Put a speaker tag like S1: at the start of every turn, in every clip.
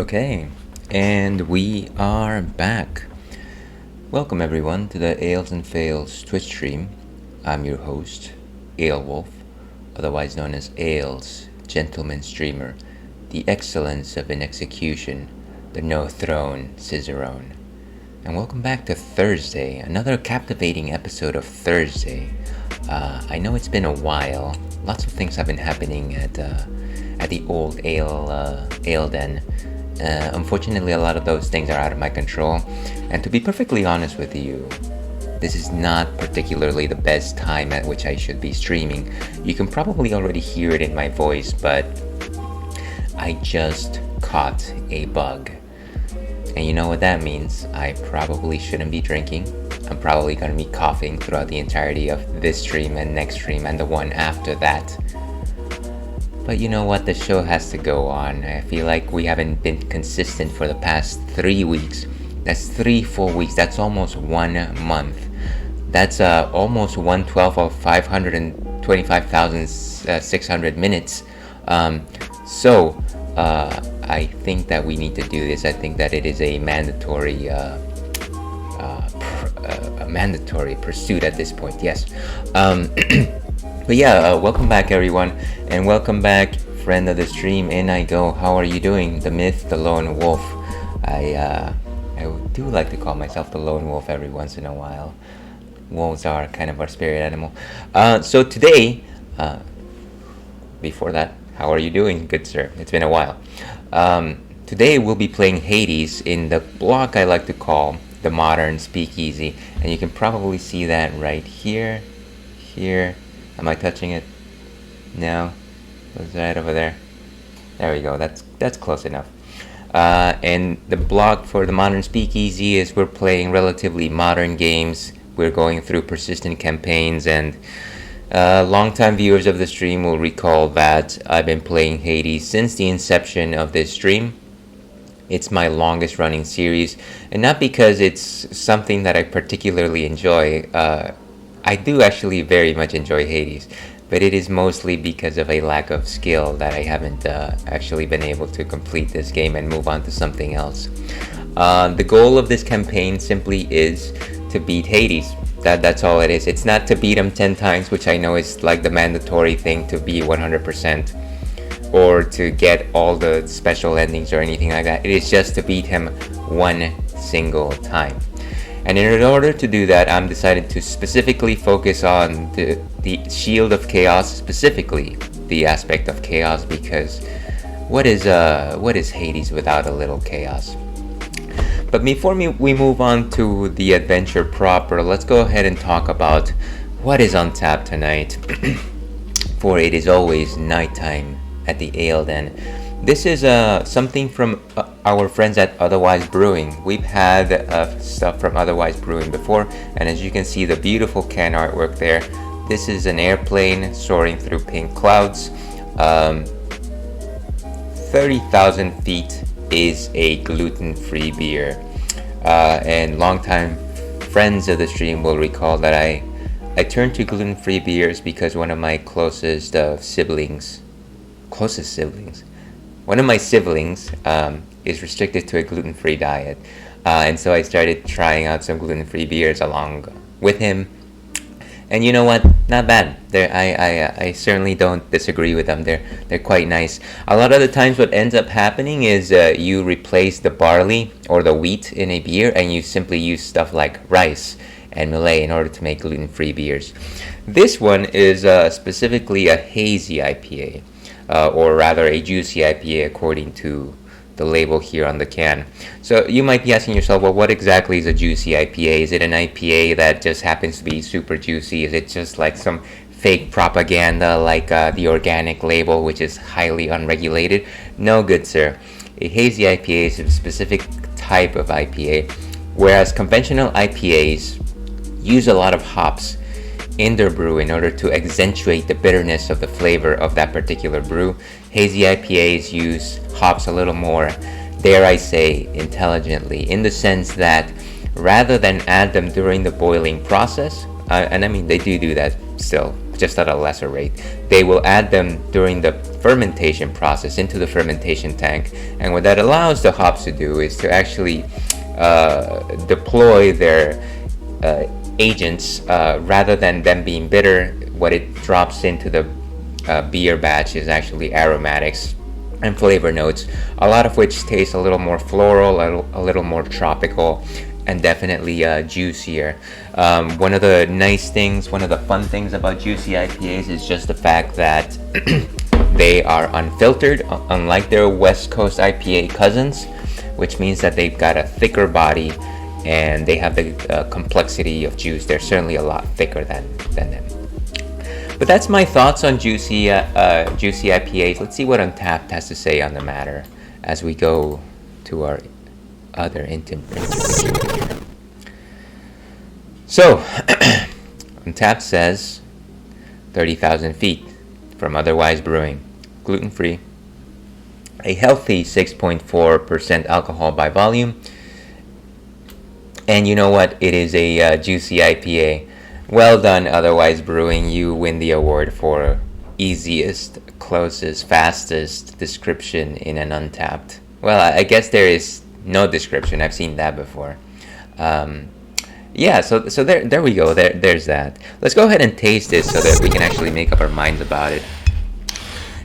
S1: Okay, and we are back. Welcome everyone to the Ales and Fails Twitch stream. I'm your host, Wolf, otherwise known as Ales, gentleman streamer, the excellence of an execution, the no throne Cicerone. And welcome back to Thursday, another captivating episode of Thursday. I know it's been a while. Lots of things have been happening at the old ale den. Unfortunately, a lot of those things are out of my control. And to be perfectly honest with you, this is not particularly the best time at which I should be streaming. You can probably already hear it in my voice, but I just caught a bug. And you know what that means. I probably shouldn't be drinking. I'm probably going to be coughing throughout the entirety of this stream and next stream and the one after that. But you know what? The show has to go on. I feel like we haven't been consistent for the past 3 weeks. That's 3 full weeks. That's almost 1 month. That's almost 1/12 of 525,600 minutes. So I think that we need to do this. I think that it is a mandatory mandatory pursuit at this point. Yes. But yeah, welcome back everyone, and welcome back friend of the stream, In I Go. How are you doing? The myth, the lone wolf. I do like to call myself the lone wolf every once in a while. Wolves are kind of our spirit animal. So today, before that, how are you doing, good sir? It's been a while. Today we'll be playing Hades in the block I like to call the Modern Speakeasy, and you can probably see that right here. Am I touching it? No. It's right over there. There we go. That's close enough. And the block for the Modern Speakeasy is we're playing relatively modern games. We're going through persistent campaigns, and longtime viewers of the stream will recall that I've been playing Hades since the inception of this stream. It's my longest running series, and not because it's something that I particularly enjoy. I do actually very much enjoy Hades, but it is mostly because of a lack of skill that I haven't actually been able to complete this game and move on to something else. The goal of this campaign simply is to beat Hades. That's all it is. It's not to beat him 10 times, which I know is like the mandatory thing to be 100%, or to get all the special endings or anything like that. It is just to beat him one single time. And in order to do that, I'm decided to specifically focus on the Shield of Chaos, specifically the aspect of chaos, because what is Hades without a little chaos? But before we move on to the adventure proper, let's go ahead and talk about what is on tap tonight. For it is always nighttime at the Ale Den. This is something from our friends at Otherwise Brewing. We've had stuff from Otherwise Brewing before, and as you can see the beautiful can artwork there, this is an airplane soaring through pink clouds. 30,000 feet is a gluten-free beer, and longtime friends of the stream will recall that I turned to gluten-free beers because one of my closest siblings, one of my siblings is restricted to a gluten-free diet, and so I started trying out some gluten-free beers along with him. And you know what? Not bad. I certainly don't disagree with them. They're quite nice. A lot of the times, what ends up happening is you replace the barley or the wheat in a beer, and you simply use stuff like rice and millet in order to make gluten-free beers. This one is specifically a hazy IPA. Or rather a juicy IPA according to the label here on the can. So you might be asking yourself, well, what exactly is a juicy IPA? Is it an IPA that just happens to be super juicy? Is it just like some fake propaganda like the organic label, which is highly unregulated? No, good sir. A hazy IPA is a specific type of IPA, whereas conventional IPAs use a lot of hops in their brew in order to accentuate the bitterness of the flavor of that particular brew. Hazy IPAs use hops a little more, dare I say, intelligently, in the sense that rather than add them during the boiling process, and I mean they do that still, just at a lesser rate. They will add them during the fermentation process into the fermentation tank, and what that allows the hops to do is to actually deploy their agents rather than them being bitter. What it drops into the beer batch is actually aromatics and flavor notes, a lot of which taste a little more floral, a little more tropical, and definitely juicier. One of the nice things, one of the fun things about juicy IPAs is just the fact that they are unfiltered, unlike their West Coast IPA cousins, which means that they've got a thicker body and they have the complexity of juice. They're certainly a lot thicker than them. But that's my thoughts on juicy IPAs. Let's see what Untapped has to say on the matter as we go to our other intermission. So, Untapped says 30,000 feet from Otherwise Brewing, gluten-free, a healthy 6.4% alcohol by volume. And you know what? It is a juicy IPA. Well done, Otherwise Brewing. You win the award for easiest, closest, fastest description in an Untapped. Well, I guess there is no description. I've seen that before. Yeah, so there we go. There's that. Let's go ahead and taste this so that we can actually make up our minds about it.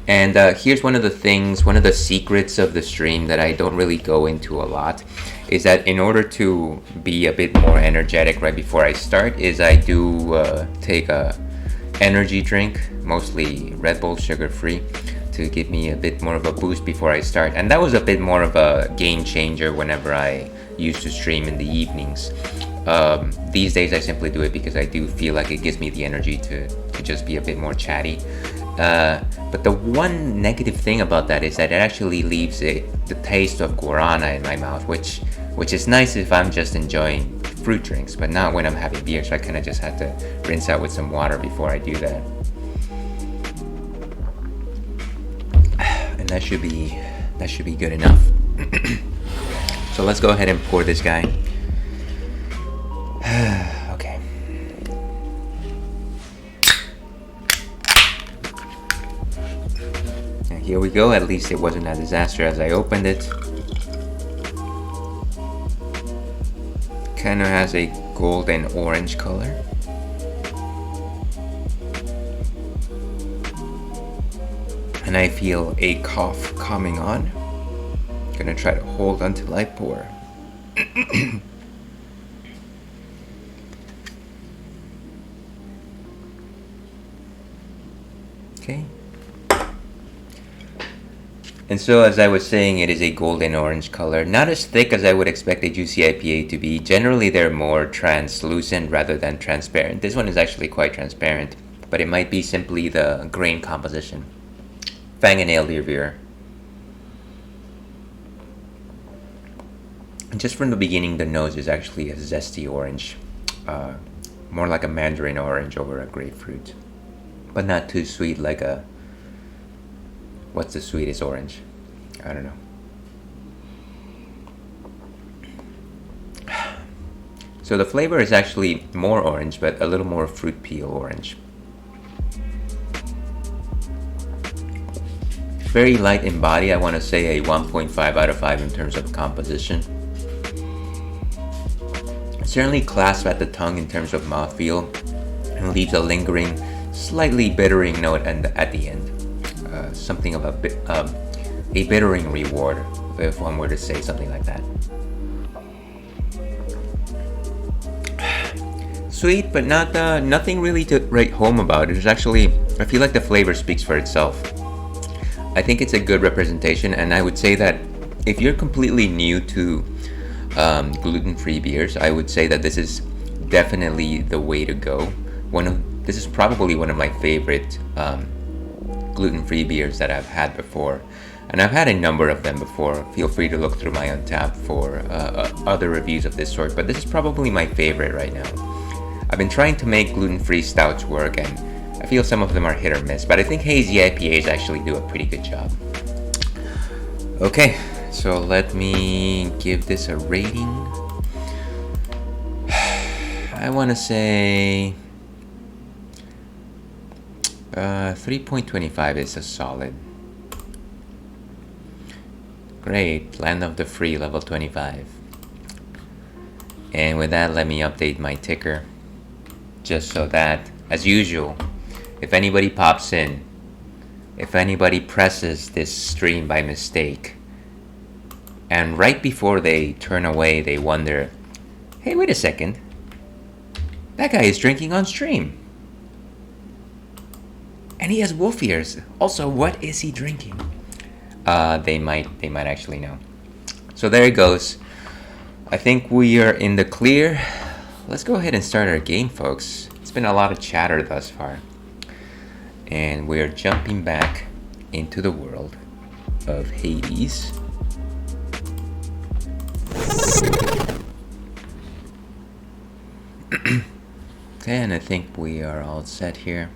S1: And here's one of the secrets of the stream that I don't really go into a lot, is that in order to be a bit more energetic right before I start, is I do take a energy drink, mostly Red Bull sugar-free, to give me a bit more of a boost before I start. And that was a bit more of a game changer whenever I used to stream in the evenings. These days I simply do it because I do feel like it gives me the energy to just be a bit more chatty. But the one negative thing about that is that it actually leaves the taste of guarana in my mouth, which is nice if I'm just enjoying fruit drinks, but not when I'm having beer. So I kind of just have to rinse out with some water before I do that. And that should be good enough. So let's go ahead and pour this guy. Okay. And here we go. At least it wasn't a disaster as I opened it. Kind of has a golden orange color. And I feel a cough coming on. Gonna try to hold until I pour. Okay. And so, as I was saying, it is a golden orange color. Not as thick as I would expect a juicy IPA to be. Generally, they're more translucent rather than transparent. This one is actually quite transparent, but it might be simply the grain composition. Fang and ale beer. And just from the beginning, the nose is actually a zesty orange. More like a mandarin orange over a grapefruit. But not too sweet like a... What's the sweetest orange? I don't know. So the flavor is actually more orange, but a little more fruit peel orange. Very light in body. I want to say a 1.5 out of 5 in terms of composition. Certainly clasps at the tongue in terms of mouthfeel and leaves a lingering, slightly bittering note at the end. Something of a bittering reward, if one were to say something like that. Sweet, but not nothing really to write home about. It's actually, I feel like the flavor speaks for itself. I think it's a good representation, and I would say that if you're completely new to gluten-free beers, I would say that this is definitely the way to go. This is probably one of my favorite gluten-free beers that I've had before, and I've had a number of them before. Feel free to look through my Untapped for other reviews of this sort, but this is probably my favorite right now. I've been trying to make gluten-free stouts work, and I feel some of them are hit or miss, but I think hazy IPAs actually do a pretty good job. Okay, so let me give this a rating. I want to say 3.25 is a solid. Great, Land of the Free, level 25. And with that, let me update my ticker. Just so that, as usual, if anybody pops in, if anybody presses this stream by mistake, and right before they turn away, they wonder, hey, wait a second, that guy is drinking on stream. And he has wolf ears. Also, what is he drinking? They might actually know. So there it goes. I think we are in the clear. Let's go ahead and start our game, folks. It's been a lot of chatter thus far. And we are jumping back into the world of Hades. Okay, and I think we are all set here.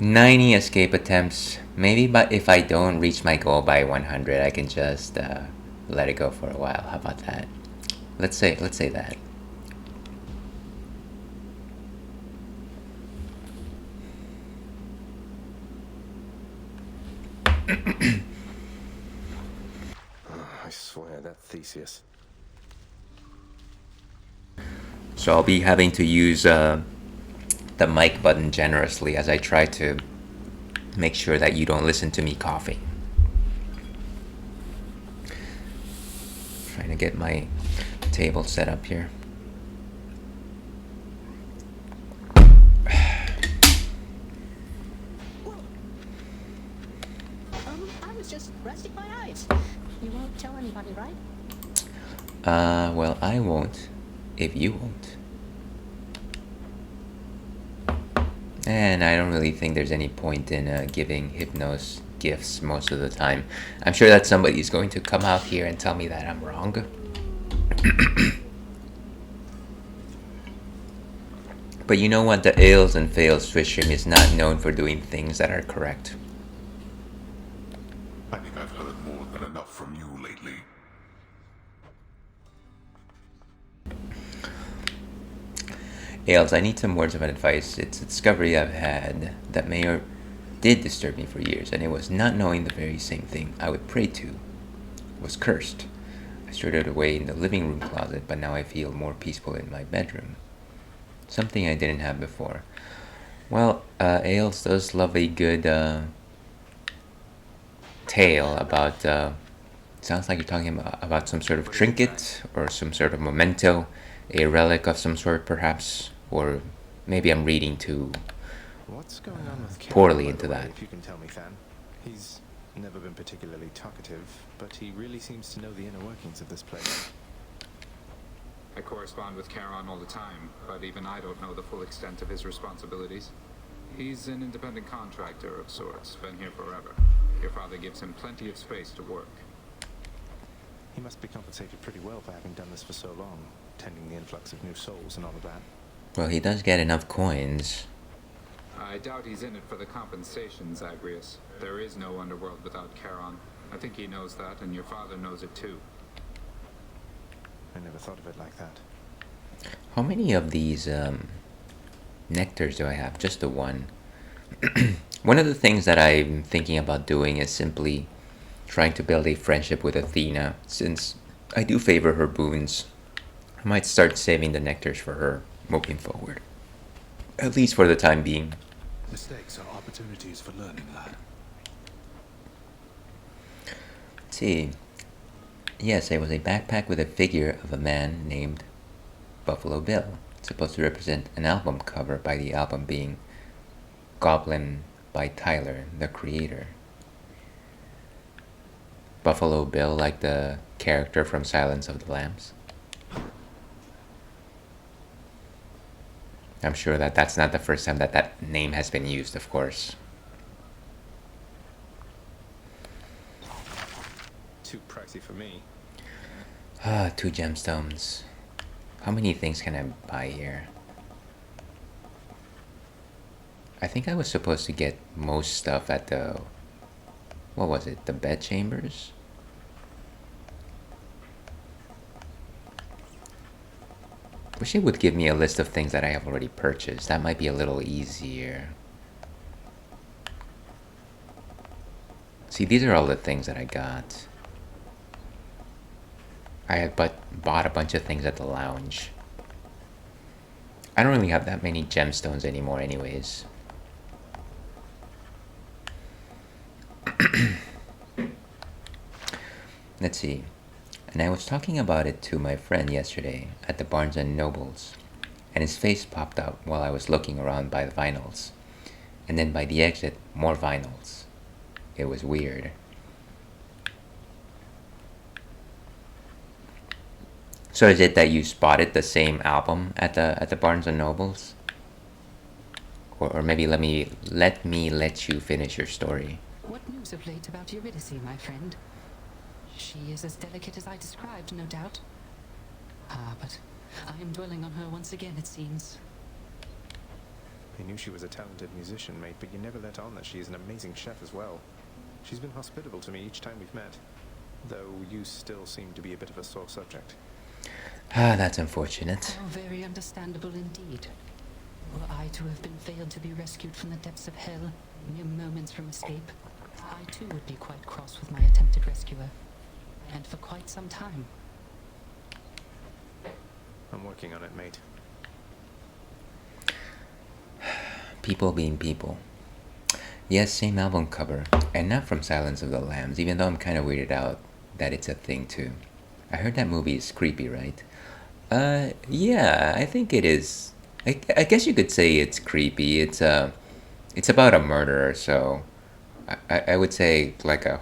S1: 90 escape attempts. Maybe, but if I don't reach my goal by 100, I can just let it go for a while. How about that? Let's say that.
S2: I swear that Theseus.
S1: So I'll be having to use the mic button generously as I try to make sure that you don't listen to me coughing. Trying to get my table set up here.
S3: I was just resting my eyes. You won't tell anybody, right?
S1: Well, I won't if you won't. And I don't really think there's any point in giving Hypnos gifts most of the time. I'm sure that somebody's going to come out here and tell me that I'm wrong. But you know what? The Ales and Fails Fishing is not known for doing things that are correct.
S4: I think I've heard more than enough from you lately.
S1: Ales, I need some words of advice. It's a discovery I've had that may or did disturb me for years, and it was not knowing the very same thing I would pray to was cursed. I stored it away in the living room closet, but now I feel more peaceful in my bedroom. Something I didn't have before. Well, Ales does love a good tale about, sounds like you're talking about some sort of trinket or some sort of memento, a relic of some sort perhaps, or maybe I'm reading too
S2: What's going on with Karen,
S1: poorly
S2: by
S1: into
S2: the way,
S1: that.
S2: if you can tell me, Fan. He's never been particularly talkative, but he really seems to know the inner workings of this place.
S5: I correspond with Charon all the time, but even I don't know the full extent of his responsibilities. He's an independent contractor of sorts, been here forever. Your father gives him plenty of space to work.
S2: He must be compensated pretty well for having done this for so long, tending the influx of new souls and all of that.
S1: Well, he does get enough coins.
S5: I doubt he's in it for the compensation, Zagreus. There is no underworld without Charon. I think he knows that, and your father knows it too.
S2: I never thought of it like that.
S1: How many of these nectars do I have? Just the one. One of the things that I'm thinking about doing is simply trying to build a friendship with Athena, since I do favor her boons. I might start saving the nectars for her moving forward. At least for the time being.
S4: Mistakes are opportunities for learning, lad.
S1: Let's see. Yes, it was a backpack with a figure of a man named Buffalo Bill. It's supposed to represent an album cover, by the album being Goblin by Tyler, the creator. Buffalo Bill, like the character from Silence of the Lambs. I'm sure that that's not the first time that that name has been used, of course.
S2: Too pricey for me.
S1: 2 gemstones. How many things can I buy here? I think I was supposed to get most stuff at the... What was it? The bed chambers? Wish it would give me a list of things that I have already purchased. That might be a little easier. See, these are all the things that I got. I had bought a bunch of things at the lounge. I don't really have that many gemstones anymore anyways. Let's see. And I was talking about it to my friend yesterday at the Barnes & Nobles. And his face popped up while I was looking around by the vinyls. And then by the exit, more vinyls. It was weird. So is it that you spotted the same album at the Barnes & Nobles? Or maybe let me let you finish your story.
S6: What news of late about Eurydice, my friend? She is as delicate as I described, no doubt. Ah, but I am dwelling on her once again, it seems.
S2: I knew she was a talented musician, mate, but you never let on that she is an amazing chef as well. She's been hospitable to me each time we've met, though you still seem to be a bit of a sore subject.
S1: Ah, that's unfortunate.
S6: How very understandable indeed. Were I to have been failed to be rescued from the depths of hell, mere moments from escape, I too would be quite cross with my attempted rescuer. And for quite some time.
S2: I'm working on it, mate.
S1: People being people. Yes, same album cover. And not from Silence of the Lambs, even though I'm kind of weirded out that it's a thing too. I heard that movie is creepy, right? Yeah, I think it is. I guess you could say it's creepy. It's about a murderer, so I would say like a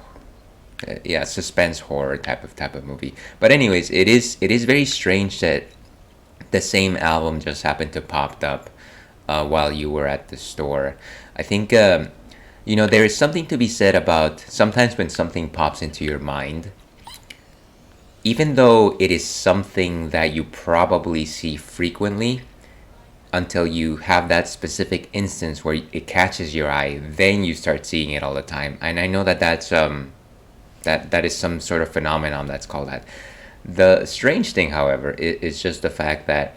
S1: yeah, suspense horror type of movie. But anyways, it is very strange that the same album just happened to popped up while you were at the store. I think you know, there is something to be said about sometimes when something pops into your mind, even though it is something that you probably see frequently, until you have that specific instance where it catches your eye, then you start seeing it all the time. And I know that that's that is some sort of phenomenon that's called that. The strange thing, however, is just the fact that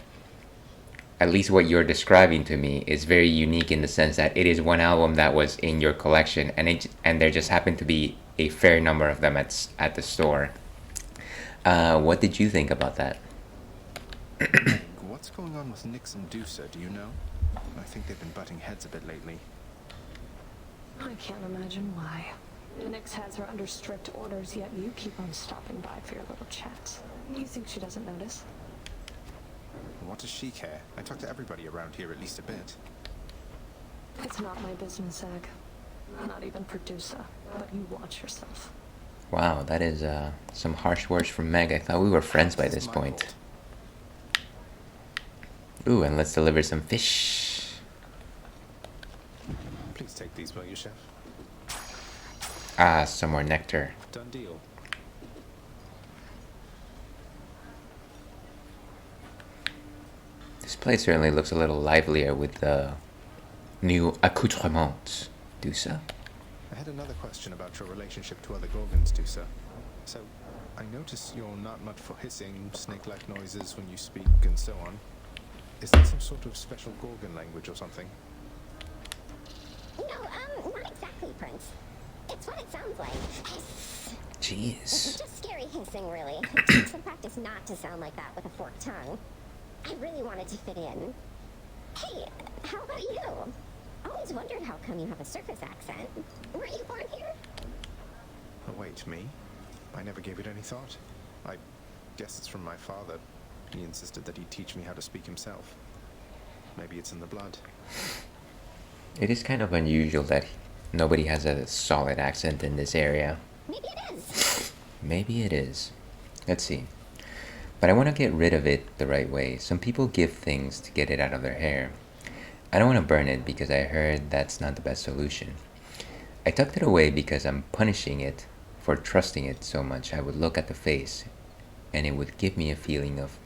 S1: at least what you're describing to me is very unique in the sense that it is one album that was in your collection, and there just happened to be a fair number of them at the store. What did you think about that?
S2: What's going on with Nix and Dusa, do you know? I think they've been butting heads a bit lately.
S7: I can't imagine why. Nix has her under strict orders, yet you keep on stopping by for your little chats. You think she doesn't notice?
S2: What does she care? I talk to everybody around here at least a bit.
S7: It's not my business, Ag. Not even producer. But you watch yourself.
S1: Wow, that is some harsh words from Meg. I thought we were friends by this point. Ooh, and let's deliver some fish.
S2: Please take these, will you, chef?
S1: Ah, some more nectar.
S2: Done deal.
S1: This place certainly looks a little livelier with the new accoutrements. Dusa?
S2: I had another question about your relationship to other Gorgons, Dusa. So, I notice you're not much for hissing, snake-like noises when you speak, and so on. Is that some sort of special Gorgon language or something?
S3: No, not exactly, Prince. It's what it sounds like.
S1: Jeez.
S3: It's just scary hissing, really. It takes some practice not to sound like that with a forked tongue. I really wanted to fit in. Hey, how about you? Always wondered how come you have a surface accent. Were you born here?
S2: Oh, wait, me? I never gave it any thought. I guess it's from my father. He insisted that he'd teach me how to speak himself. Maybe it's in the blood.
S1: It is kind of unusual that nobody has a solid accent in this area.
S3: Maybe it is.
S1: Maybe it is. Let's see. But I want to get rid of it the right way. Some people give things to get it out of their hair. I don't want to burn it because I heard that's not the best solution. I tucked it away because I'm punishing it for trusting it so much. I would look at the face and it would give me a feeling of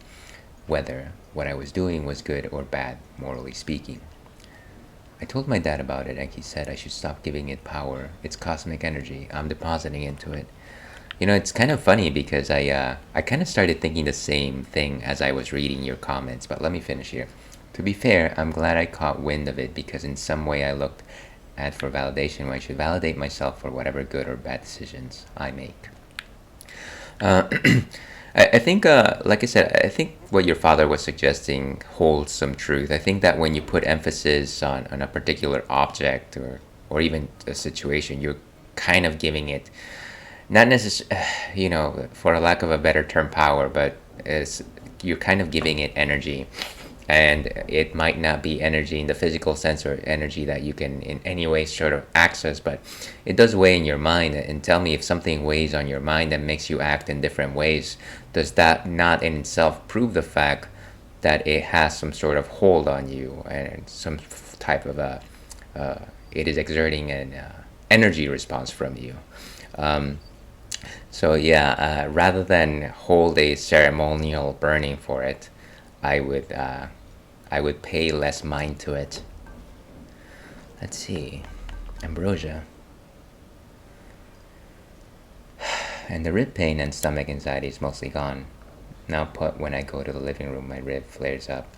S1: whether what I was doing was good or bad, morally speaking. I told my dad about it and he said I should stop giving it power. It's cosmic energy. I'm depositing into it. You know, it's kind of funny because I kind of started thinking the same thing as I was reading your comments, but let me finish here. To be fair, I'm glad I caught wind of it because in some way I looked at for validation when I should validate myself for whatever good or bad decisions I make. I think, like I said, I think what your father was suggesting holds some truth. I think that when you put emphasis on a particular object or even a situation, you're kind of giving it, not necessarily, you know, for a lack of a better term, power, but you're kind of giving it energy. And it might not be energy in the physical sense or energy that you can in any way sort of access, but it does weigh in your mind. And tell me, if something weighs on your mind and makes you act in different ways, does that not in itself prove the fact that it has some sort of hold on you and some type of it is exerting an energy response from you? So yeah, rather than hold a ceremonial burning for it, I would pay less mind to it. Let's see, ambrosia. And the rib pain and stomach anxiety is mostly gone. Now when I go to the living room, my rib flares up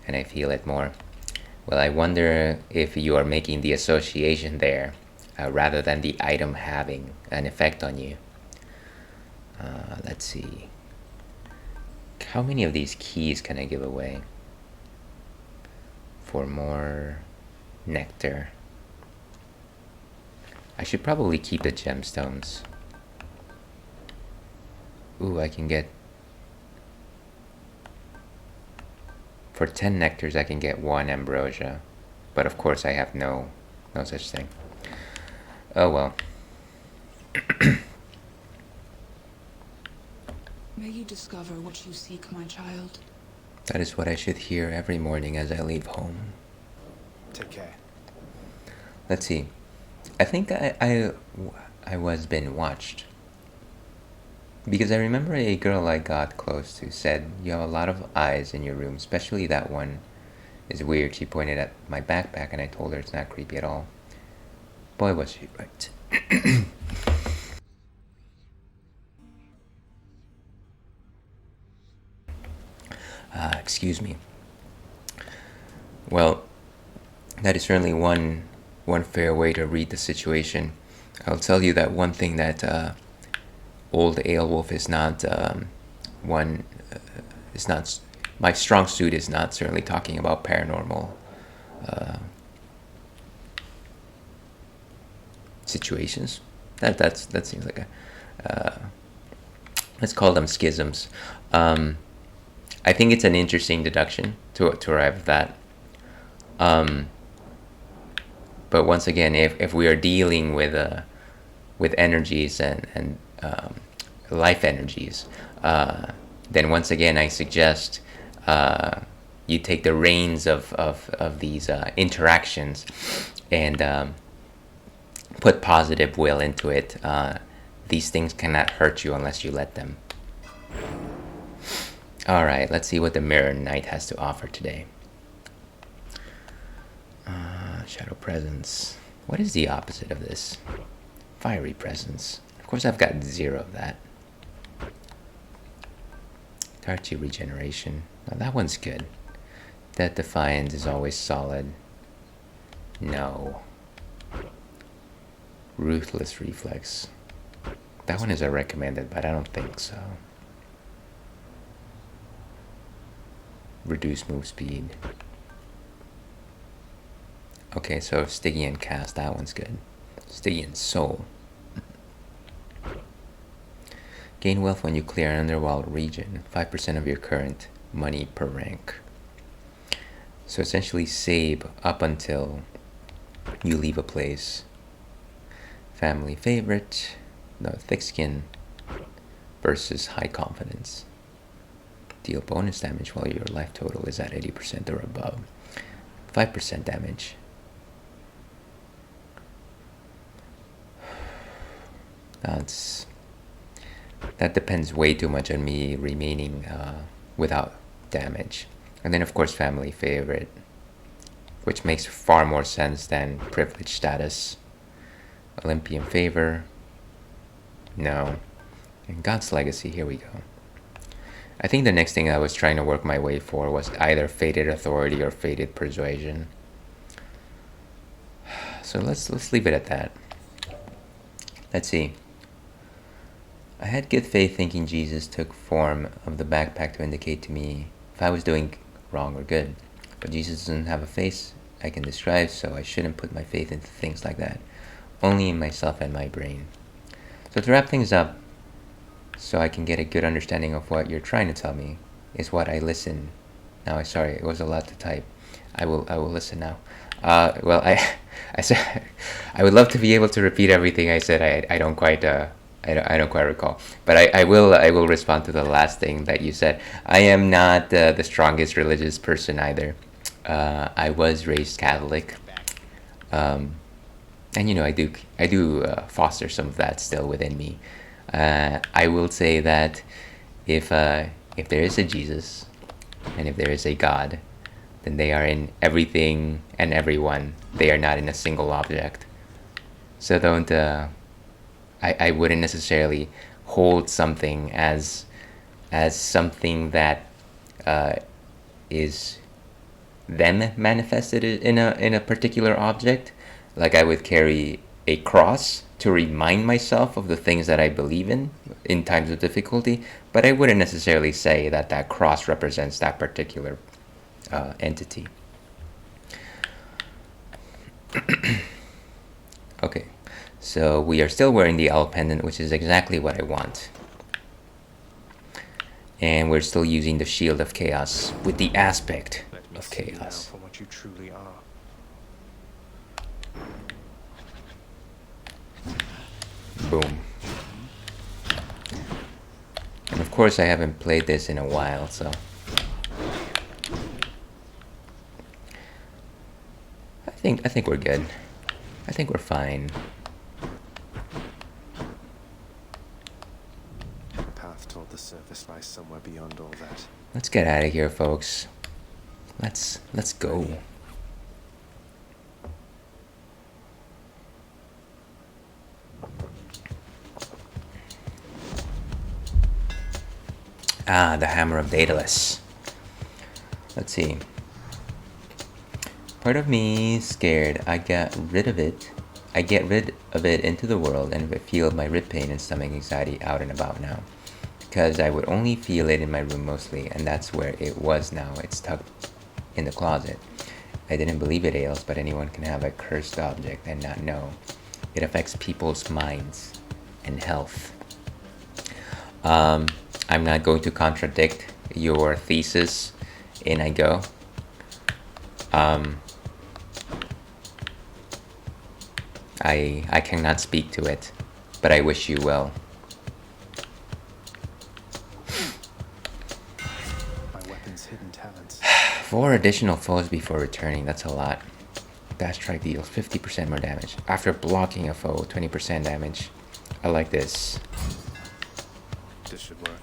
S1: and I feel it more. Well, I wonder if you are making the association there rather than the item having an effect on you. Let's see. How many of these keys can I give away for more nectar? I should probably keep the gemstones. Ooh, I can get, for 10 nectars I can get 1 ambrosia, but of course I have no such thing. Oh well.
S8: May you discover what you seek, my child.
S1: That is what I should hear every morning as I leave home.
S2: Take care.
S1: Let's see. I think I was being watched. Because I remember a girl I got close to said, "You have a lot of eyes in your room, especially that one is weird." She pointed at my backpack and I told her it's not creepy at all. Boy, was she right. Excuse me. Well, that is certainly one fair way to read the situation. I'll tell you that one thing that old Aelwolf is not is not my strong suit is not certainly talking about paranormal situations. That seems like a let's call them schisms. I think it's an interesting deduction to arrive at that. But once again, if we are dealing with energies and life energies, then once again I suggest you take the reins of these interactions and put positive will into it. These things cannot hurt you unless you let them. Alright, let's see what the Mirror Knight has to offer today. Shadow Presence. What is the opposite of this? Fiery Presence. Of course I've got 0 of that. Tarchi Regeneration. Now that one's good. That Defiance is always solid. No. Ruthless Reflex. That one is a recommended, but I don't think so. Reduce move speed. Okay, so Stygian Cast, that one's good. Stygian Soul. Gain wealth when you clear an underworld region. 5% of your current money per rank. So essentially save up until you leave a place. Family Favorite. No, Thick Skin versus High Confidence. Deal bonus damage while your life total is at 80% or above. 5% damage. That depends way too much on me remaining without damage. And then of course Family Favorite, which makes far more sense than Privilege Status. Olympian Favor. No. And God's legacy, here we go. I think the next thing I was trying to work my way for was either fated authority or fated persuasion. So let's leave it at that. Let's see. I had good faith thinking Jesus took form of the backpack to indicate to me if I was doing wrong or good. But Jesus doesn't have a face I can describe, so I shouldn't put my faith into things like that. Only in myself and my brain. So to wrap things up, so I can get a good understanding of what you're trying to tell me, is what I listen. Now, I'm sorry, it was a lot to type. I will listen now. Well, I said I would love to be able to repeat everything I said. I don't quite I don't quite recall, but I will respond to the last thing that you said. I am not the strongest religious person either. I was raised Catholic, and you know I do foster some of that still within me. I will say that if there is a Jesus and if there is a God, then they are in everything and everyone. They are not in a single object. So don't. I wouldn't necessarily hold something as something that is them manifested in a particular object. Like I would carry a cross to remind myself of the things that I believe in times of difficulty, but I wouldn't necessarily say that that cross represents that particular entity. Okay, so we are still wearing the owl pendant, which is exactly what I want. And we're still using the shield of chaos with the aspect of chaos.
S2: For what you truly are.
S1: Boom. And of course I haven't played this in a while, so I think we're good. I think we're fine.
S2: The path toward the surface lies somewhere beyond all that.
S1: Let's get out of here, folks. Let's go. Ah, the Hammer of Daedalus. Let's see. Part of me is scared. I get rid of it into the world, and I feel my rib pain and stomach anxiety out and about now. Because I would only feel it in my room mostly, and that's where it was now. It's tucked in the closet. I didn't believe it ails, but anyone can have a cursed object and not know. It affects people's minds and health. I'm not going to contradict your thesis in I go. I cannot speak to it, but I wish you well.
S2: My weapon's hidden talents.
S1: 4 additional foes before returning, that's a lot. Dash strike deals 50% more damage. After blocking a foe, 20% damage. I like this.
S2: This should work.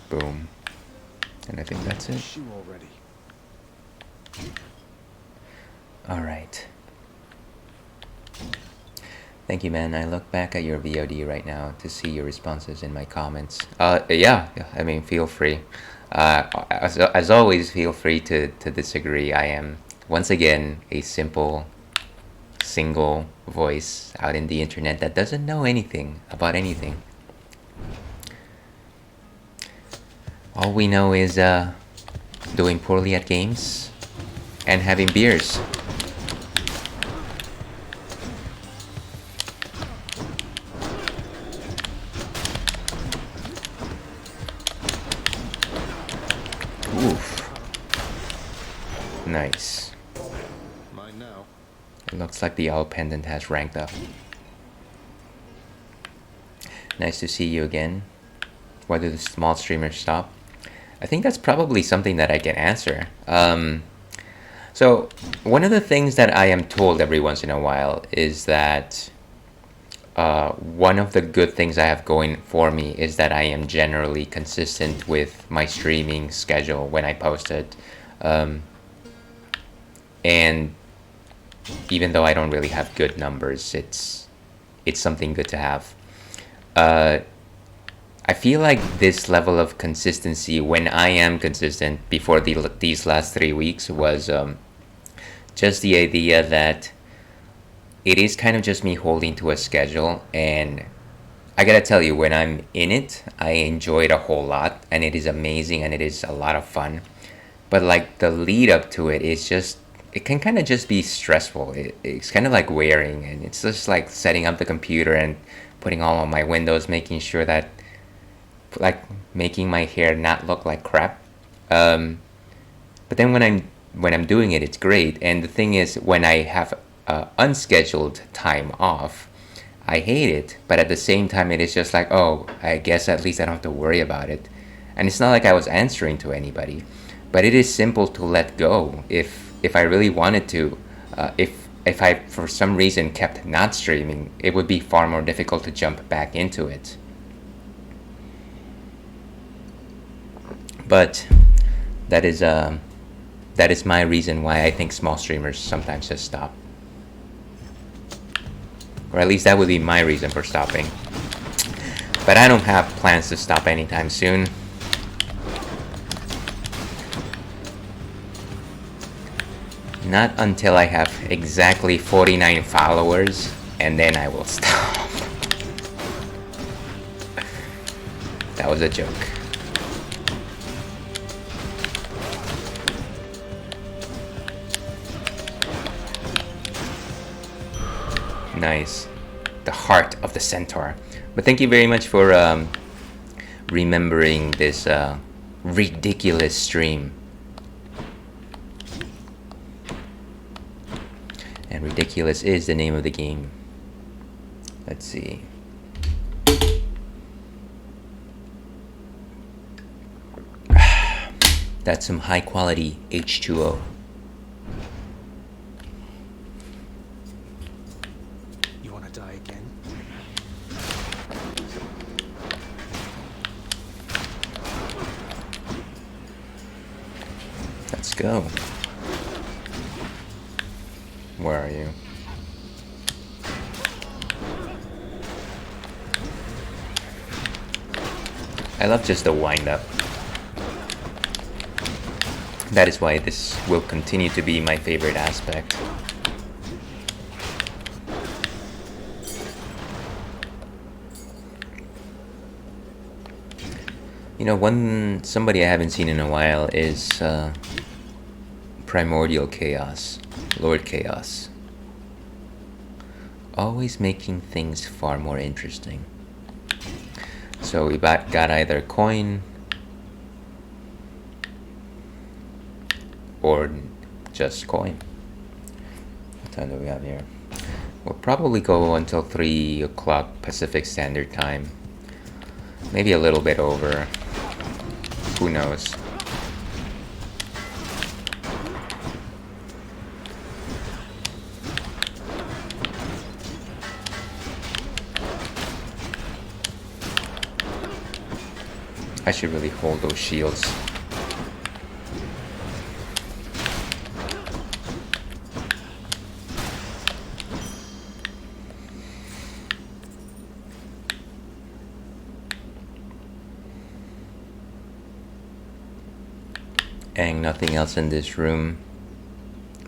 S1: Boom. And I think that's it.
S2: Shoe already.
S1: Alright. Thank you, man. I look back at your VOD right now to see your responses in my comments. Yeah, I mean, feel free. As always, feel free to disagree. I am, once again, a simple, single voice out in the internet that doesn't know anything about anything. All we know is doing poorly at games and having beers. Oof. Nice.
S2: Mine now.
S1: It looks like the owl pendant has ranked up. Nice to see you again. Why do the small streamers stop? I think that's probably something that I can answer. So one of the things that I am told every once in a while is that one of the good things I have going for me is that I am generally consistent with my streaming schedule when I post it. And even though I don't really have good numbers, it's something good to have. I feel like this level of consistency, when I am consistent before these last 3 weeks, was just the idea that it is kind of just me holding to a schedule. And I gotta tell you, when I'm in it, I enjoy it a whole lot, and it is amazing, and it is a lot of fun. But like the lead up to it is just, it can kind of just be stressful. It's kind of like wearing, and it's just like setting up the computer and putting all of my windows, making sure that, like, making my hair not look like crap. But then when I'm doing it, it's great. And the thing is, when I have unscheduled time off, I hate it. But at the same time, it is just like, oh, I guess at least I don't have to worry about it. And it's not like I was answering to anybody, but it is simple to let go. If I really wanted to, if I for some reason kept not streaming, it would be far more difficult to jump back into it. But that is my reason why I think small streamers sometimes just stop. Or at least that would be my reason for stopping. But I don't have plans to stop anytime soon. Not until I have exactly 49 followers, and then I will stop. That was a joke. Nice. The heart of the centaur. But thank you very much for remembering this ridiculous stream. And ridiculous is the name of the game. Let's see. That's some high quality H2O. Let's go. Where are you? I love just the wind up. That is why this will continue to be my favorite aspect. You know, somebody I haven't seen in a while is Primordial Chaos, Lord Chaos. Always making things far more interesting. So we got either coin or just coin. What time do we have here? We'll probably go until 3 o'clock Pacific Standard Time. Maybe a little bit over. Who knows? I should really hold those shields. And nothing else in this room.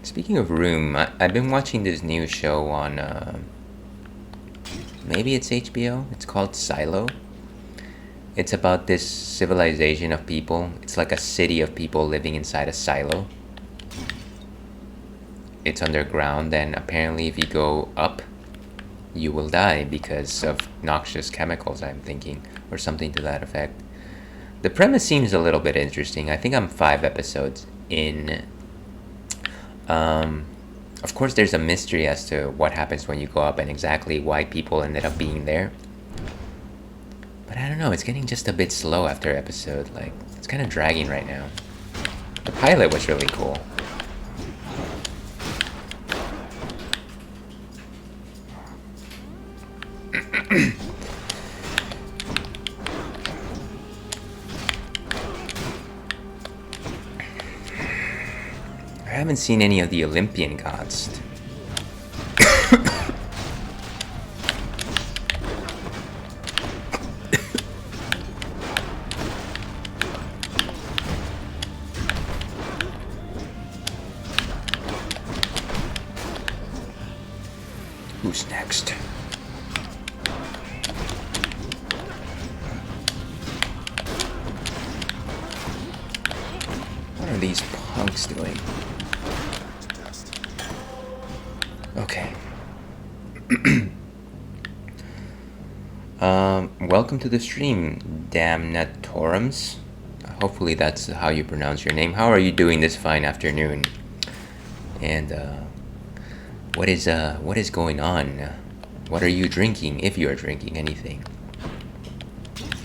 S1: Speaking of room, I've been watching this new show on, maybe it's HBO. It's called Silo. It's about this civilization of people. It's like a city of people living inside a silo. It's underground, and apparently if you go up, you will die because of noxious chemicals, I'm thinking, or something to that effect. The premise seems a little bit interesting. I think I'm 5 episodes in. Of course, there's a mystery as to what happens when you go up and exactly why people ended up being there. But I don't know, it's getting just a bit slow after episode. Like, it's kind of dragging right now. The pilot was really cool. I haven't seen any of the Olympian gods. Who's next? What are these punks doing? Okay. Welcome to the stream, Damnatorums. Hopefully that's how you pronounce your name. How are you doing this fine afternoon? And what is going on? What are you drinking, if you are drinking anything?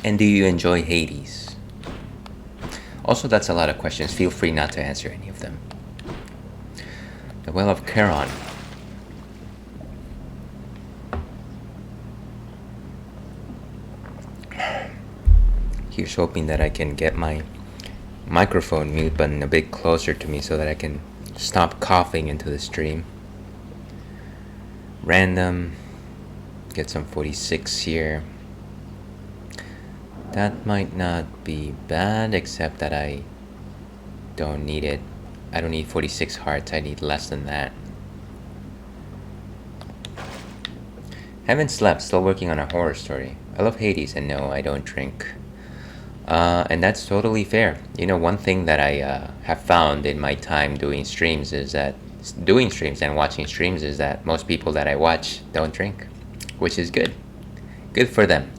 S1: And do you enjoy Hades? Also, that's a lot of questions. Feel free not to answer any of them. The Well of Charon. Here's hoping that I can get my microphone mute button a bit closer to me so that I can stop coughing into the stream. Random. Get some 46 here. That might not be bad, except that I don't need it. I don't need 46 hearts, I need less than that. Haven't slept, still working on a horror story. I love Hades, and no, I don't drink. And that's totally fair. You know, one thing that I have found in my time doing streams is that doing streams and watching streams is that most people that I watch don't drink, which is good. Good for them.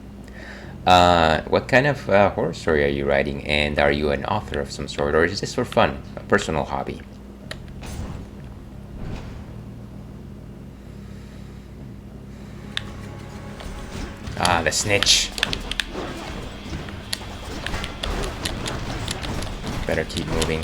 S1: What kind of horror story are you writing, and are you an author of some sort, or is this for fun, a personal hobby? Ah, the snitch. Better keep moving.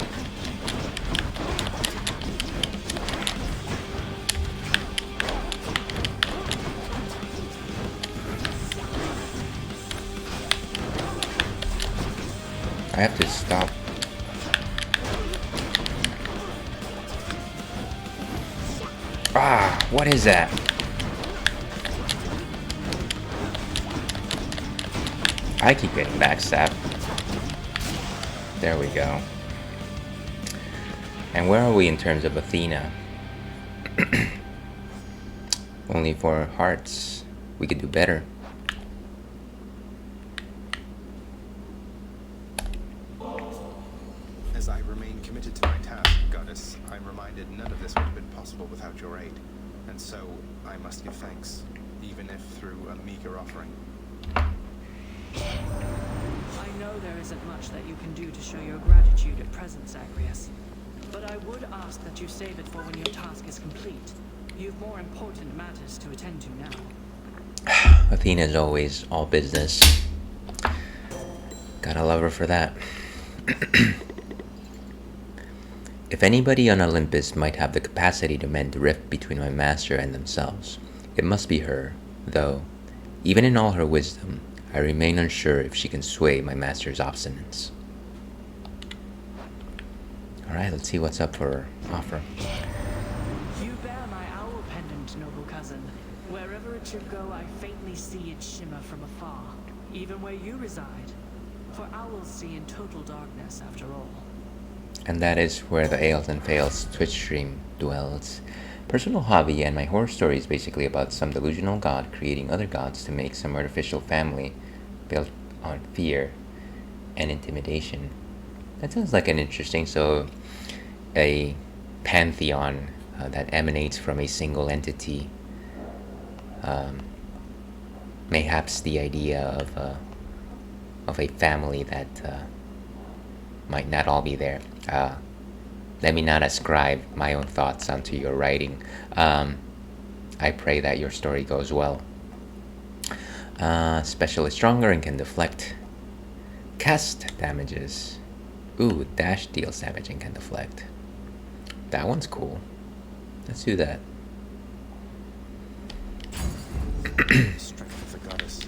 S1: I have to stop. Ah, what is that? I keep getting backstabbed. There we go. And where are we in terms of Athena? Only 4 hearts. We could do better.
S2: As I remain committed to my task, Goddess, I'm reminded none of this would have been possible without your aid. And so, I must give thanks, even if through a meager offering.
S9: I know there isn't much that you can do to show your gratitude at present, Zagreus. But I would ask that you save it for when your task is complete. You've more important matters to attend to now.
S1: Athena's always all business. Gotta love her for that. If anybody on Olympus might have the capacity to mend the rift between my master and themselves, it must be her, though, even in all her wisdom, I remain unsure if she can sway my master's obstinance. Alright, let's see what's up for offer.
S9: You bear my owl pendant, noble cousin. Wherever it should go, I faintly see it shimmer from afar, even where you reside. For owls see in total darkness, after all.
S1: And that is where the Ales and Fails Twitch stream dwells. Personal hobby, and my horror story is basically about some delusional god creating other gods to make some artificial family built on fear and intimidation. That sounds like an interesting, so a pantheon that emanates from a single entity. Mayhaps the idea of a family that might not all be there. Let me not ascribe my own thoughts onto your writing. I pray that your story goes well. Special is stronger and can deflect cast damages. Ooh, dash deals damage and can deflect. That one's cool. Let's do that.
S2: Strength of the goddess.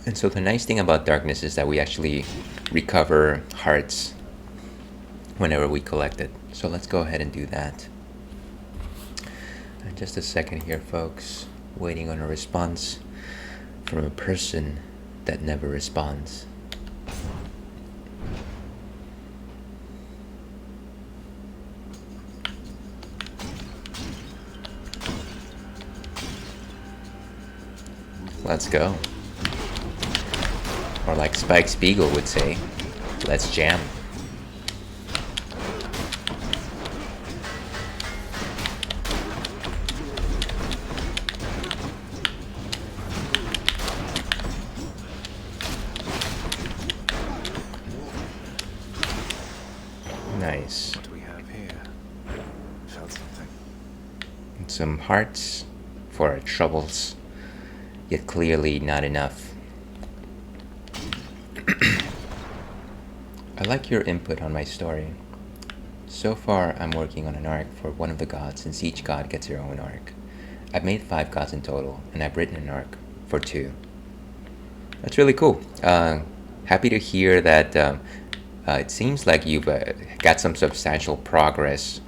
S1: And so the nice thing about darkness is that we actually recover hearts whenever we collect it. So let's go ahead and do that. And just a second here, folks. Waiting on a response from a person that never responds. Let's go. Or like Spike Spiegel would say, let's jam. Nice.
S2: What do we have here? Felt something.
S1: And some hearts for our troubles, yet clearly not enough. I like your input on my story. So far, I'm working on an arc for one of the gods, since each god gets their own arc. I've made 5 gods in total, and I've written an arc for 2. That's really cool. Happy to hear that it seems like you've got some substantial progress.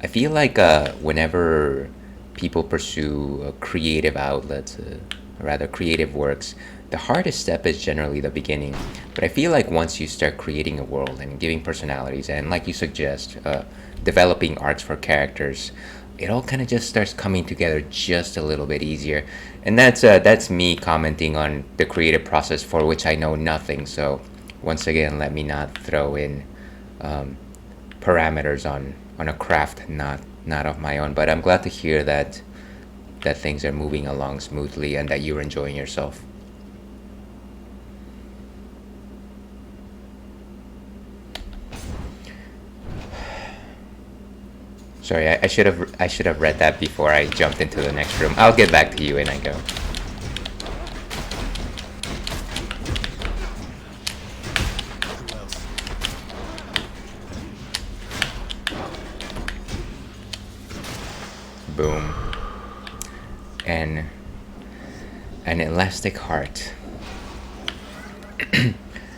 S1: I feel like whenever people pursue creative outlets, rather creative works, the hardest step is generally the beginning. But I feel like once you start creating a world and giving personalities, and like you suggest, developing arcs for characters, it all kind of just starts coming together just a little bit easier. And that's me commenting on the creative process, for which I know nothing. So once again, let me not throw in parameters on a craft not of my own. But I'm glad to hear that things are moving along smoothly and that you're enjoying yourself. Sorry, I should have read that before I jumped into the next room. I'll get back to you when I go. Boom. And an elastic heart.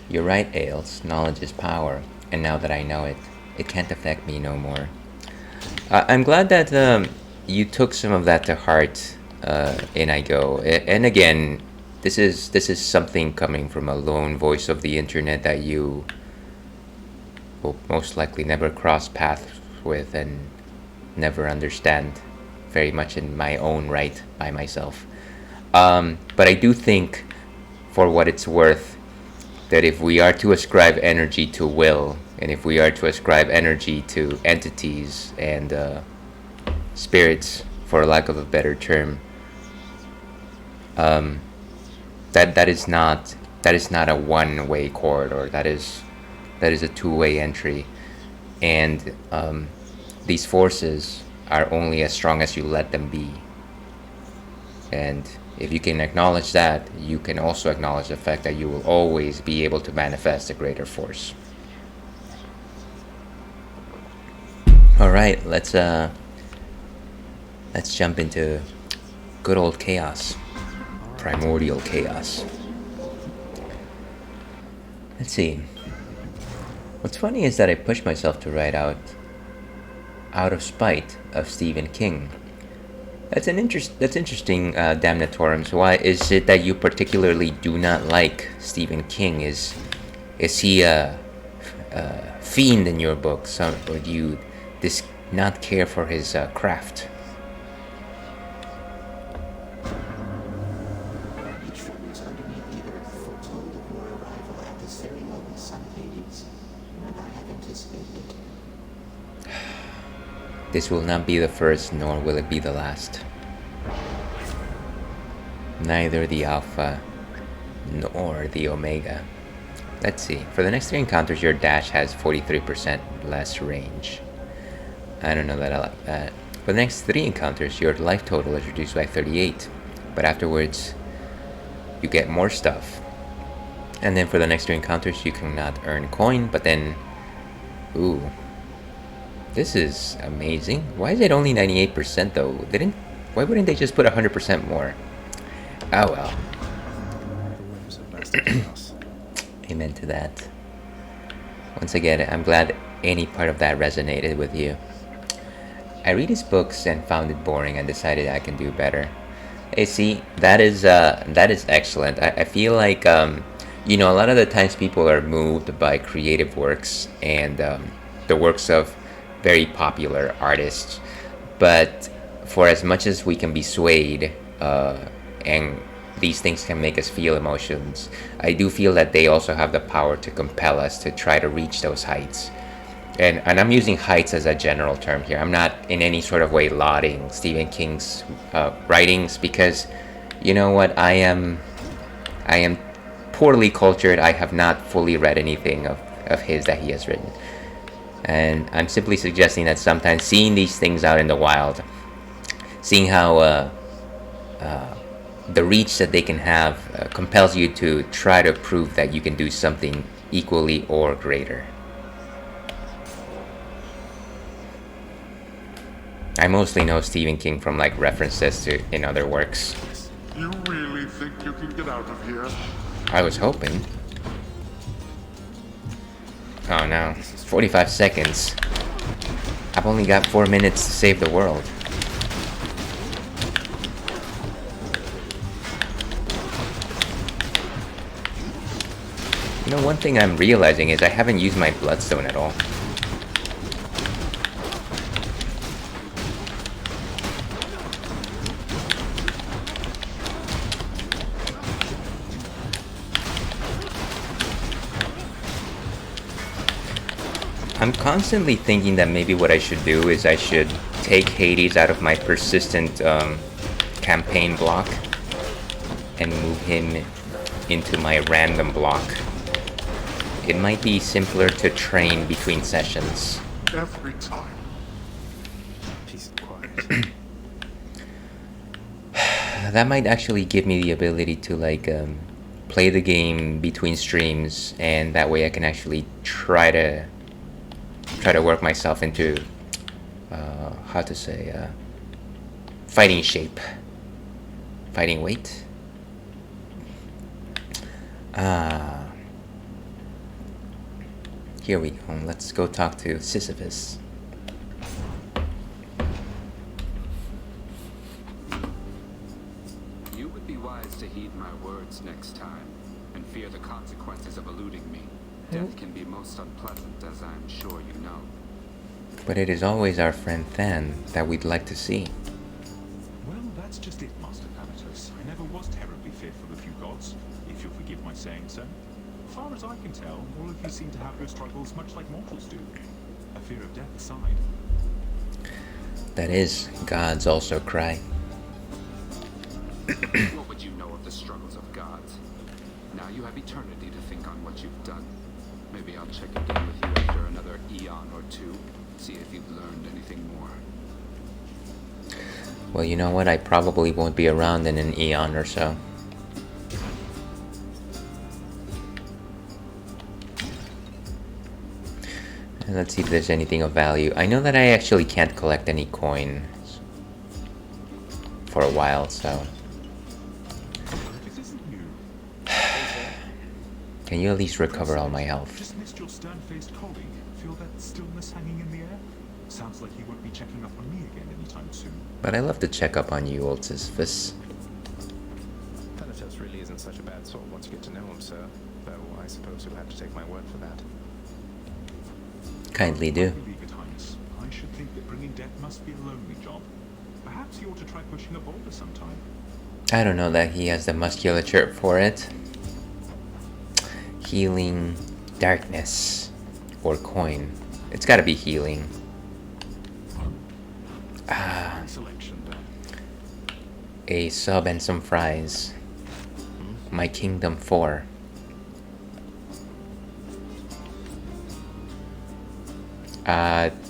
S1: You're right, Ails. Knowledge is power, and now that I know it, it can't affect me no more. I'm glad that you took some of that to heart in I Go. And again, this is something coming from a lone voice of the internet that you will most likely never cross paths with and never understand very much in my own right by myself. But I do think, for what it's worth, that if we are to ascribe energy to will, and if we are to ascribe energy to entities and spirits, for lack of a better term, that is not a one-way corridor. That is a two-way entry, and these forces are only as strong as you let them be. And if you can acknowledge that, you can also acknowledge the fact that you will always be able to manifest a greater force. All right, let's jump into good old chaos, primordial chaos. Let's see. What's funny is that I pushed myself to write out of spite of Stephen King. That's interesting, Damnatorum. So why is it that you particularly do not like Stephen King? Is he a fiend in your books, or do you not care for his craft? This will not be the first, nor will it be the last. Neither the Alpha nor the Omega. Let's see. For the next 3 encounters, your dash has 43% less range. I don't know that I like that. For the next 3 encounters, your life total is reduced by 38. But afterwards, you get more stuff. And then for the next 3 encounters, you cannot earn coin, but then... Ooh. This is amazing. Why is it only 98% though? Why wouldn't they just put 100% more? Oh well.
S2: The whims rest of chaos.
S1: Amen to that. Once again, I'm glad any part of that resonated with you. I read his books and found it boring and decided I can do better. Hey, see, that is excellent. I feel like you know, a lot of the times people are moved by creative works and the works of very popular artists, but for as much as we can be swayed and these things can make us feel emotions, I do feel that they also have the power to compel us to try to reach those heights. And I'm using heights as a general term here. I'm not in any sort of way lauding Stephen King's writings, because you know what, I am poorly cultured. I have not fully read anything of his that he has written. And I'm simply suggesting that sometimes seeing these things out in the wild, seeing how the reach that they can have compels you to try to prove that you can do something equally or greater. I mostly know Stephen King from like references to in other works.
S4: You really think you can get out of here?
S1: I was hoping. Oh no, 45 seconds. I've only got 4 minutes to save the world. You know, one thing I'm realizing is I haven't used my bloodstone at all. I'm constantly thinking that maybe what I should do is I should take Hades out of my persistent campaign block and move him into my random block. It might be simpler to train between sessions.
S4: Every time.
S2: Peace and quiet.
S1: That might actually give me the ability to like play the game between streams, and that way I can actually try to work myself into how to say fighting shape, fighting weight. Here we go. Let's go talk to Sisyphus.
S5: You would be wise to heed my words next time, and fear the consequences of eluding me. Death can be most unpleasant, as I'm sure you know.
S1: But it is always our friend Than that we'd like to see.
S10: Well, that's just it, Master Thanatos. I never was terribly fearful of you gods, if you'll forgive my saying so. As far as I can tell, all of you seem to have your struggles much like mortals do. A fear of death aside.
S1: That is, gods also cry.
S5: What would you know of the struggles of gods? Now you have eternity to think on what you've done. Maybe I'll check again with you after another eon or two, see if you've learned anything more.
S1: Well, you know what? I probably won't be around in an eon or so. And let's see if there's anything of value. I know that I actually can't collect any coins for a while, so... Can you at least recover all my health?
S10: Just missed your stern-faced colleague. Feel that stillness hanging in the air? Sounds like he won't be checking up on me again anytime soon.
S1: But I love to check up on you, old Sisyphus.
S2: Thanatos really isn't such a bad sort once you get to know him, sir. Though I suppose you'll have to take my word for that.
S1: Kindly do.
S10: I believe it, Highness. I should think that bringing death must be a lonely job. Perhaps you ought to try pushing a boulder sometime.
S1: I don't know that he has the musculature for it. Healing darkness or coin. It's gotta be healing. A sub and some fries. My Kingdom 4.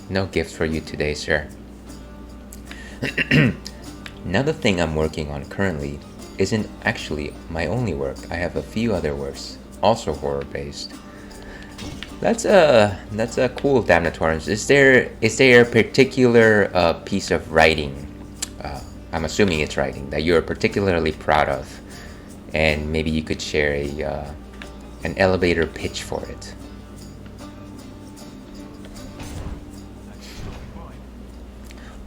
S1: No gift for you today, sir. Another thing I'm working on currently isn't actually my only work. I have a few other works, also horror-based. That's a cool Damnatoriums. Is there a particular piece of writing? I'm assuming it's writing that you're particularly proud of and maybe you could share an elevator pitch for it.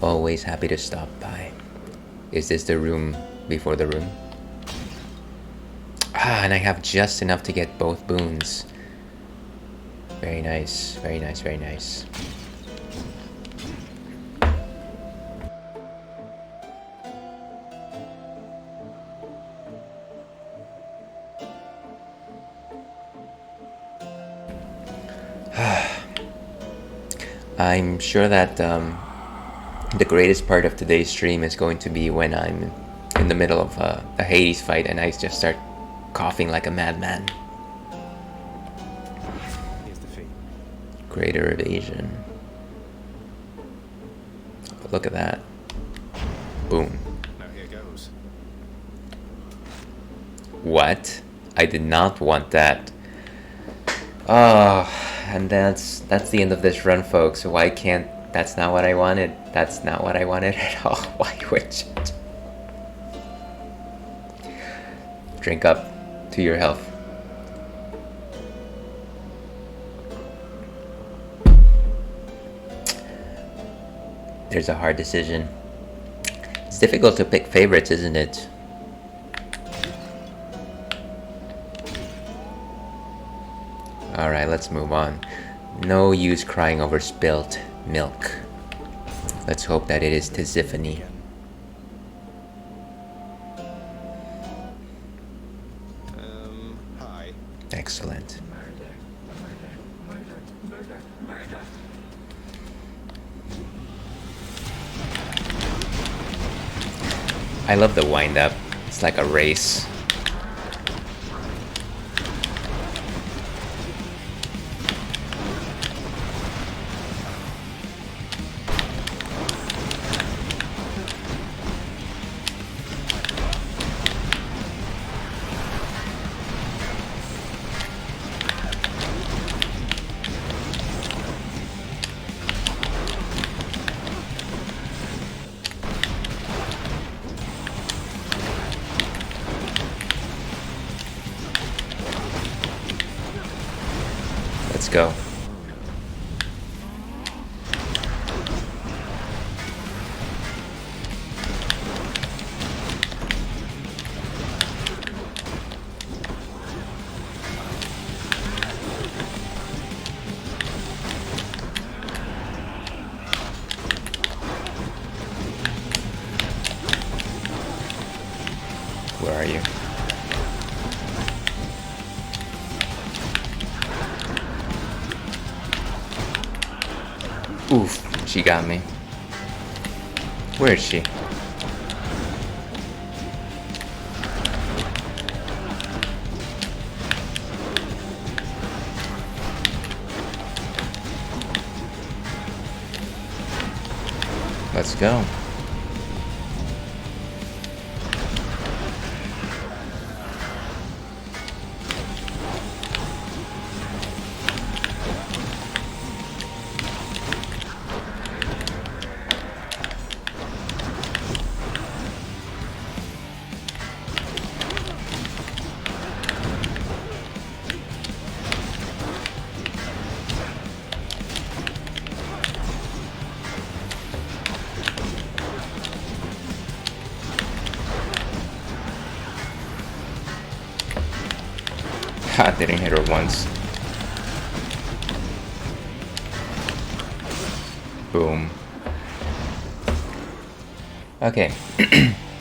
S1: Always happy to stop by. Is this the room before the room? Ah, and I have just enough to get both boons. Very nice, very nice, very nice. I'm sure that the greatest part of today's stream is going to be when I'm in the middle of a Hades fight and I just start coughing like a madman.
S2: Here's the fee.
S1: Greater evasion. Look at that. Boom.
S2: Now here goes.
S1: What? I did not want that. Oh, and that's the end of this run, folks. Why can't... That's not what I wanted. That's not what I wanted at all. Why would you? Drink up to your health. There's a hard decision. It's difficult to pick favorites, isn't it? Alright, let's move on. No use crying over spilt milk. Let's hope that it is Tisiphone.
S2: Hi.
S1: Excellent. I love the wind up. It's like a race. Let's go. Where are you? Oof, she got me. Where is she? Let's go. I didn't hit her once. Boom. Okay.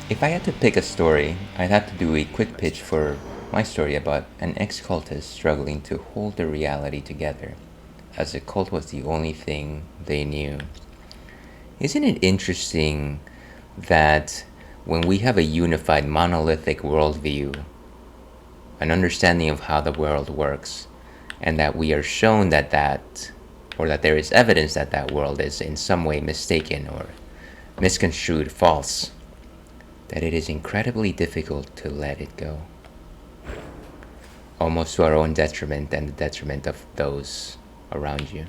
S1: If I had to pick a story, I'd have to do a quick pitch for my story about an ex-cultist struggling to hold the reality together, as the cult was the only thing they knew. Isn't it interesting that when we have a unified monolithic worldview, an understanding of how the world works, and that we are shown that there is evidence that that world is in some way mistaken or misconstrued, false, that it is incredibly difficult to let it go, almost to our own detriment and the detriment of those around you.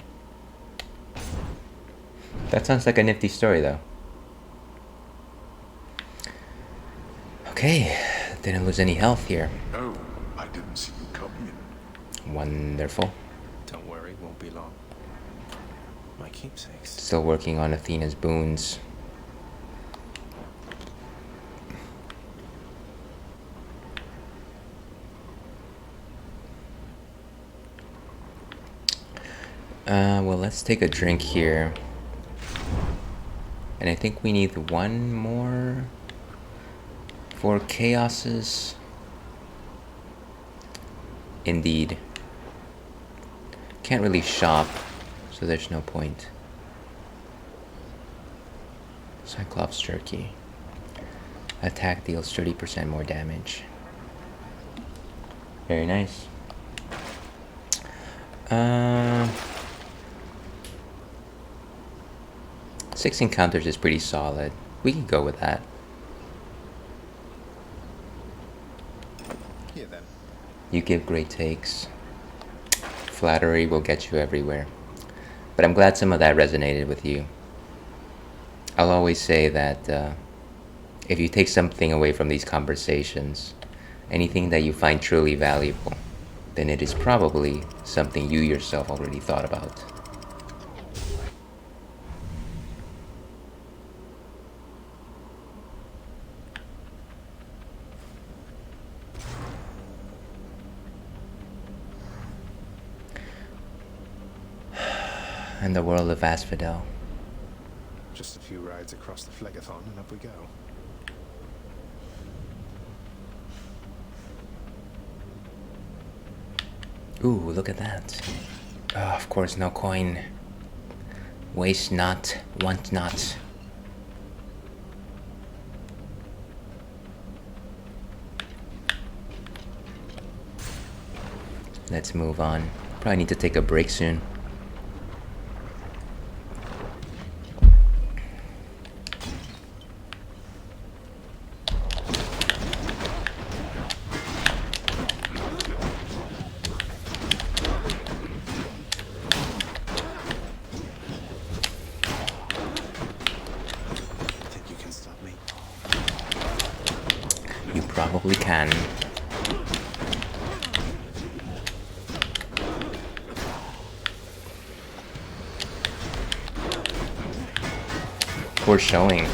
S1: That sounds like a nifty story, though. Okay, Didn't lose any health here.
S4: Oh, I didn't see you coming in.
S1: Wonderful.
S2: Don't worry, won't be long. My keepsakes.
S1: Still working on Athena's boons. Well, let's take a drink here. And I think we need one more for chaoses. Indeed. Can't really shop, so there's no point. Cyclops jerky. Attack deals 30% more damage. Very nice. 6 encounters is pretty solid. We can go with that.
S2: Here then.
S1: You give great takes. Flattery will get you everywhere. But I'm glad some of that resonated with you. I'll always say that if you take something away from these conversations, anything that you find truly valuable, then it is probably something you yourself already thought about. And the world of Asphodel.
S2: Just a few rides across the Phlegathon and up we go.
S1: Ooh, look at that. Oh, of course, no coin. Waste not, want not. Let's move on. Probably need to take a break soon. Probably can. Poor showing.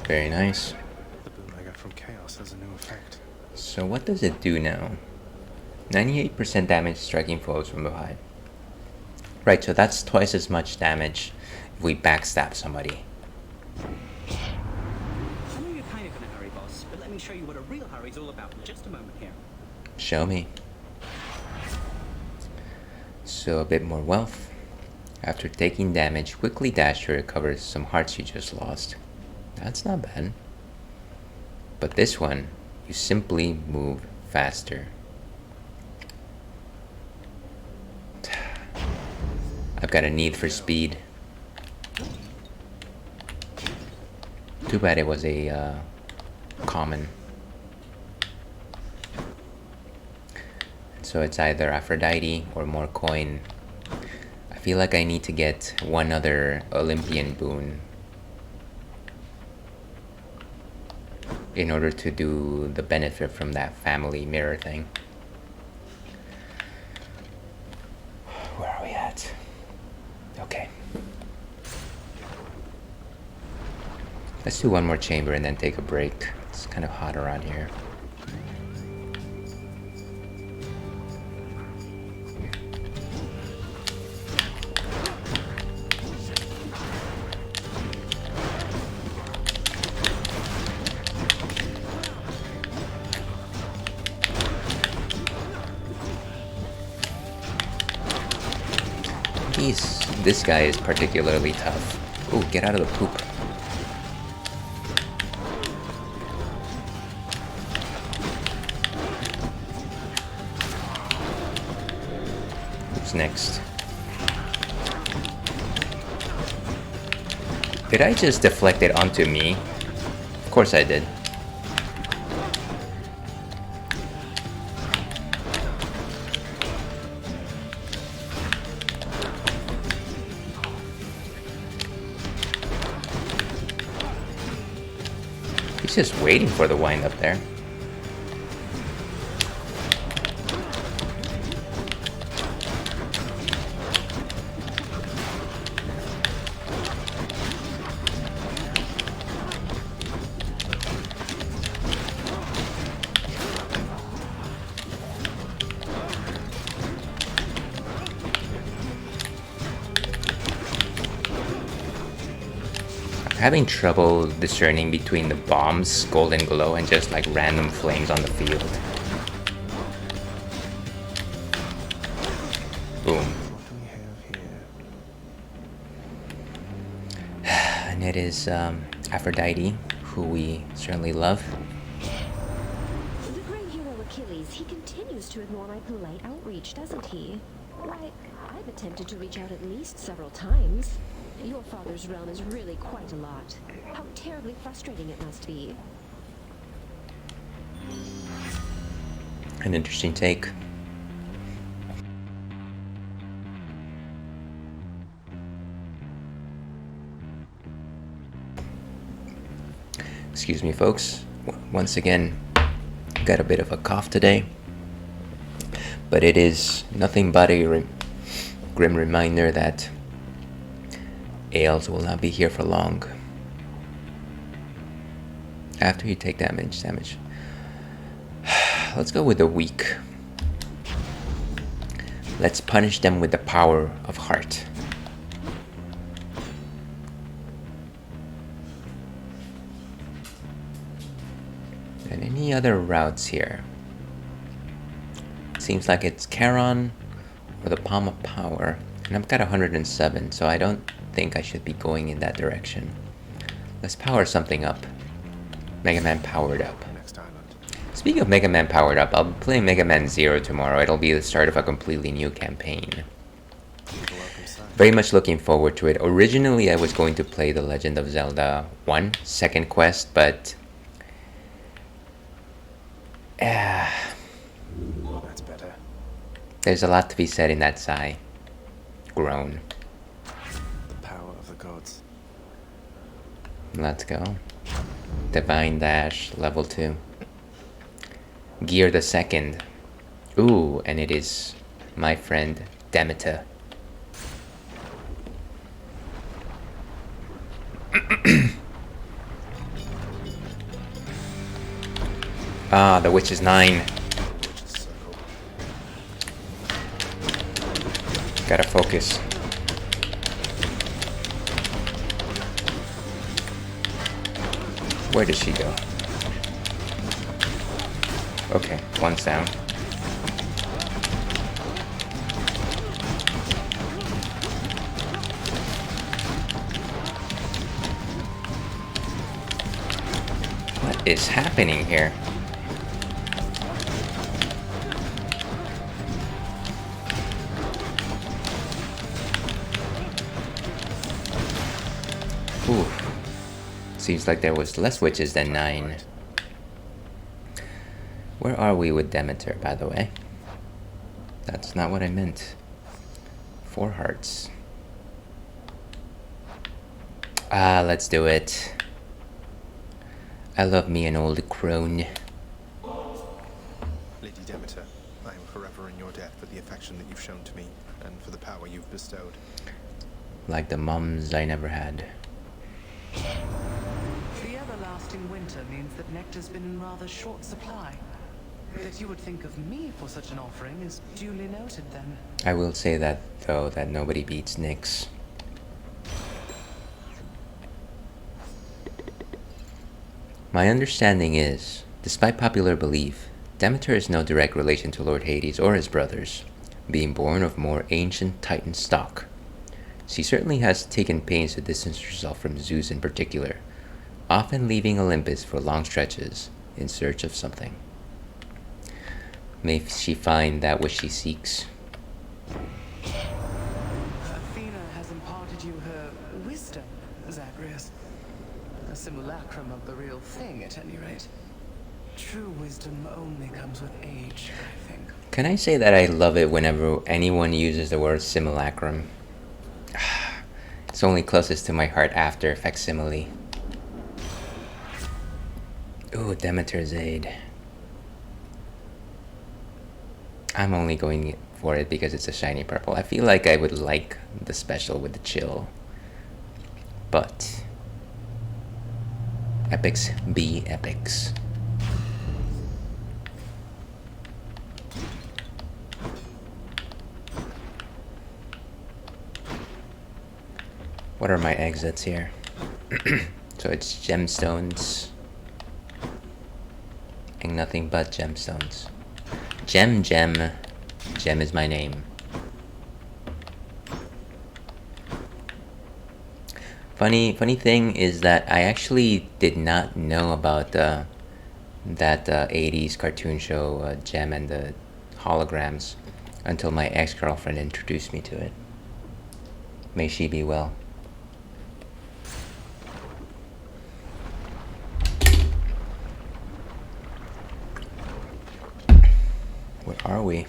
S1: Very nice.
S2: The boon I got from Chaos has a new effect.
S1: So what does it do now? 98% damage striking foes from behind. Right, so that's twice as much damage if we backstab somebody.
S11: I know you're kind of in a hurry, boss, but let me show you what a real hurry's all about in just a moment here.
S1: Show me. So a bit more wealth. After taking damage, quickly dash to recover some hearts you just lost. That's not bad. But this one, you simply move faster. I've got a need for speed. Too bad it was a common. So it's either Aphrodite or more coin. I feel like I need to get one other Olympian boon in order to do the benefit from that family mirror thing. Where are we at? Okay. Let's do one more chamber and then take a break. It's kind of hot around here. This guy is particularly tough. Ooh, get out of the poop. Who's next? Did I just deflect it onto me? Of course I did. He's just waiting for the wind up there. Having trouble discerning between the bombs, golden glow, and just like random flames on the field. Boom. And it is Aphrodite, who we certainly love.
S12: The great hero Achilles, he continues to ignore my polite outreach, doesn't he? Why, I've attempted to reach out at least several times. Your father's realm is really quite a lot. How terribly frustrating it must be.
S1: An interesting take. Excuse me, folks. Once again, got a bit of a cough today. But it is nothing but a grim reminder that Ales will not be here for long. After you take damage. Let's go with the weak. Let's punish them with the power of heart. And any other routes here? Seems like it's Charon or the Palm of Power. And I've got 107, so I don't think I should be going in that direction. Let's power something up. Mega Man powered up. Speaking of Mega Man powered up, I'll be playing Mega Man 0 tomorrow. It'll be the start of a completely new campaign. Very much looking forward to it. Originally, I was going to play The Legend of Zelda 1, second quest, but
S2: That's better.
S1: There's a lot to be said in that sigh. Groan. Let's go. Divine Dash, level 2. Gear the second. Ooh, and it is my friend Demeter. Ah, the Witch's 9. Gotta focus. Where did she go? Okay, one's down. What is happening here? Ooh. Seems like there was less witches than 9. Where are we with Demeter, by the way? That's not what I meant. 4 hearts. Ah, let's do it. I love me an old crone.
S2: Lady Demeter, I am forever in your debt for the affection that you've shown to me, and for the power you've bestowed.
S1: Like the mums I never had.
S9: The everlasting winter means that nectar's been in rather short supply. That you would think of me for such an offering is duly noted then.
S1: I will say that, though, that nobody beats Nyx. My understanding is, despite popular belief, Demeter is no direct relation to Lord Hades or his brothers, being born of more ancient Titan stock. She certainly has taken pains to distance herself from Zeus in particular, often leaving Olympus for long stretches in search of something. May she find that which she seeks.
S9: Athena has imparted you her wisdom,
S13: Zagreus. A simulacrum of the real thing, at any rate. True wisdom only comes with age, I think.
S1: Can I say that I love it whenever anyone uses the word simulacrum? It's only closest to my heart after facsimile. Ooh, Demeter's Aid. I'm only going for it because it's a shiny purple. I feel like I would like the special with the chill. But epics be epics. What are my exits here? So it's gemstones. And nothing but gemstones. Gem. Gem is my name. Funny thing is that I actually did not know about that 80s cartoon show Gem and the holograms until my ex-girlfriend introduced me to it. May she be well. Where are we?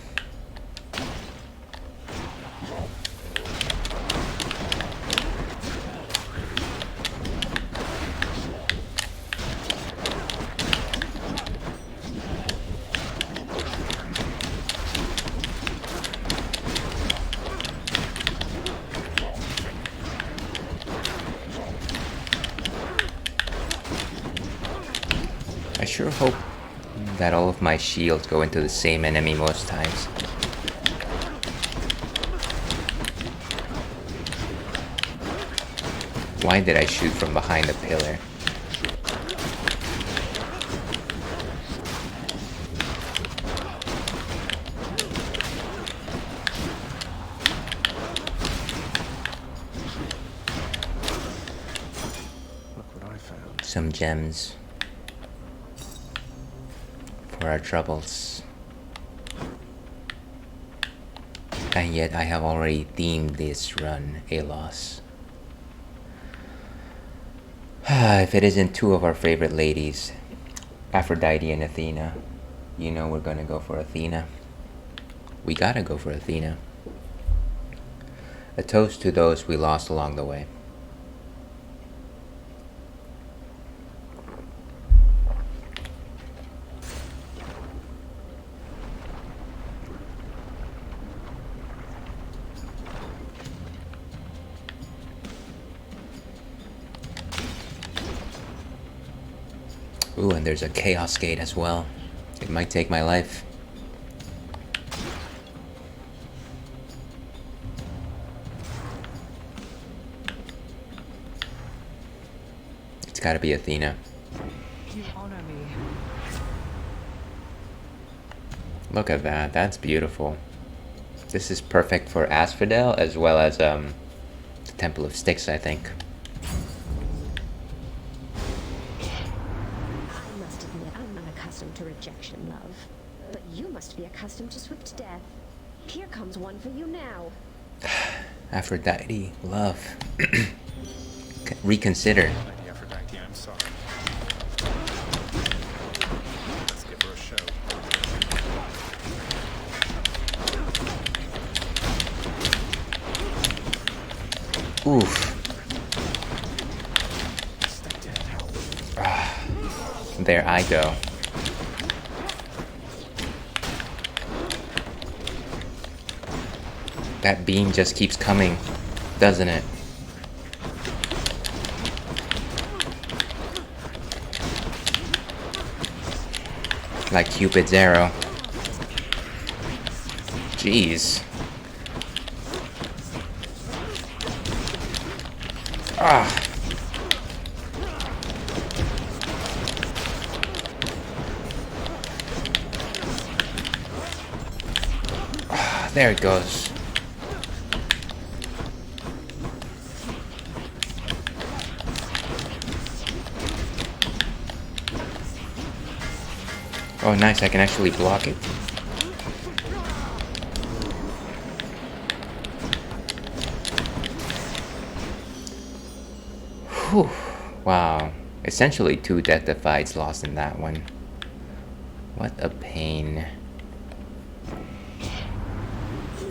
S1: I sure hope that all of my shields go into the same enemy most times. Why did I shoot from behind the pillar?
S2: Look what I found.
S1: Some gems for our troubles. And yet I have already themed this run a loss. If it isn't two of our favorite ladies, Aphrodite and Athena, you know we're gonna go for Athena. We gotta go for Athena. A toast to those we lost along the way. Ooh, and there's a Chaos Gate as well. It might take my life. It's gotta be Athena.
S13: You honor me.
S1: Look at that, that's beautiful. This is perfect for Asphodel as well as the Temple of Styx, I think.
S12: To rejection, love. But you must be accustomed to swift death. Here comes one for you now.
S1: Aphrodite, love. Reconsider.
S2: Aphrodite, I'm sorry. Let's give her a show.
S1: Oof. There I go. That beam just keeps coming, doesn't it? Like Cupid's arrow. Jeez. Ah. There it goes. Oh, nice, I can actually block it. Whew. Wow. Essentially 2 death-defies lost in that one. What a pain.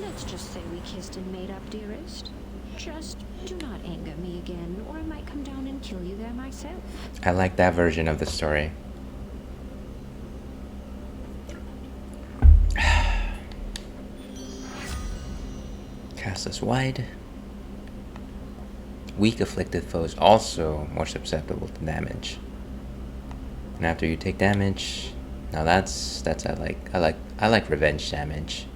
S12: Let's just say we kissed and made up, dearest. Just do not anger me again, or I might come down and kill you there myself.
S1: I like that version of the story. Cast us wide. Weak afflicted foes also more susceptible to damage. And after you take damage, now that's I like revenge damage.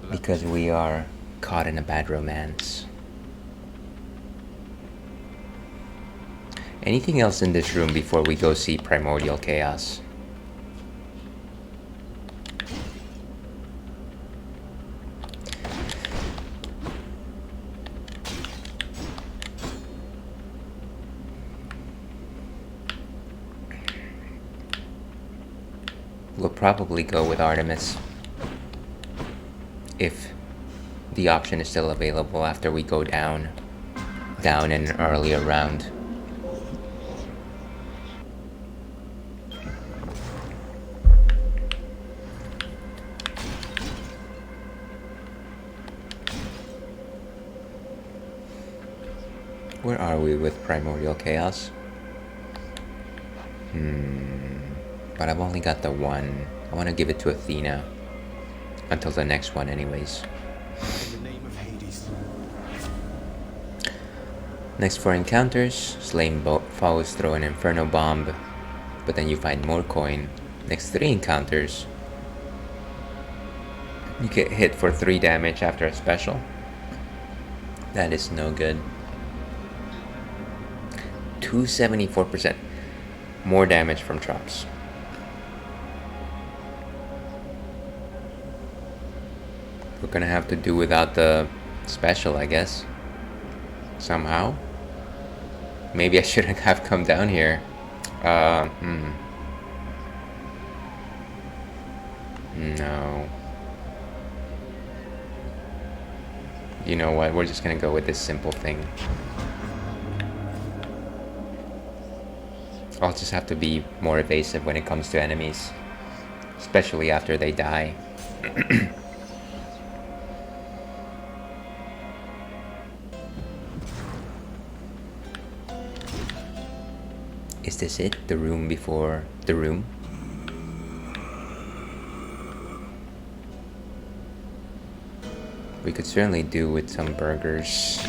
S1: Because we are caught in a bad romance. Anything else in this room before we go see Primordial Chaos? We'll probably go with Artemis if the option is still available after we go down in an earlier round. Where are we with Primordial Chaos? But I've only got the one. I want to give it to Athena. Until the next one anyways.
S2: In the name of Hades.
S1: Next 4 encounters. Slain foes, throw an Inferno Bomb. But then you find more coin. Next 3 encounters. You get hit for 3 damage after a special. That is no good. 274% more damage from traps. We're gonna have to do without the special, I guess. Somehow. Maybe I shouldn't have come down here. No. You know what? We're just gonna go with this simple thing. I'll just have to be more evasive when it comes to enemies. Especially after they die. Is this it? The room before the room? We could certainly do with some burgers.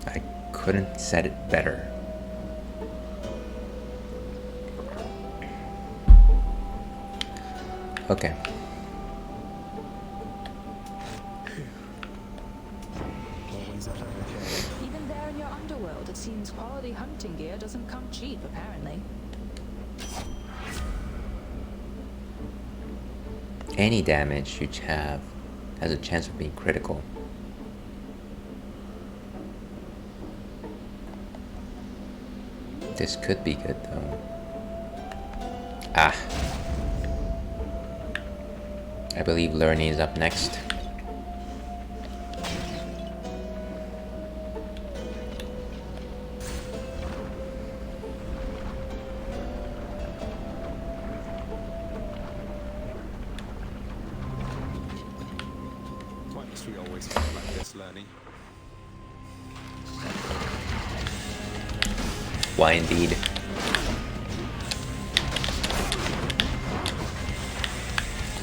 S1: I couldn't set it better. Okay.
S7: Even there in your underworld, it seems quality hunting gear doesn't come cheap, apparently.
S1: Any damage you have has a chance of being critical. This could be good though. Ah. I believe Lerny is up next.
S2: Why must we always fight like this, Lerny?
S1: Why indeed?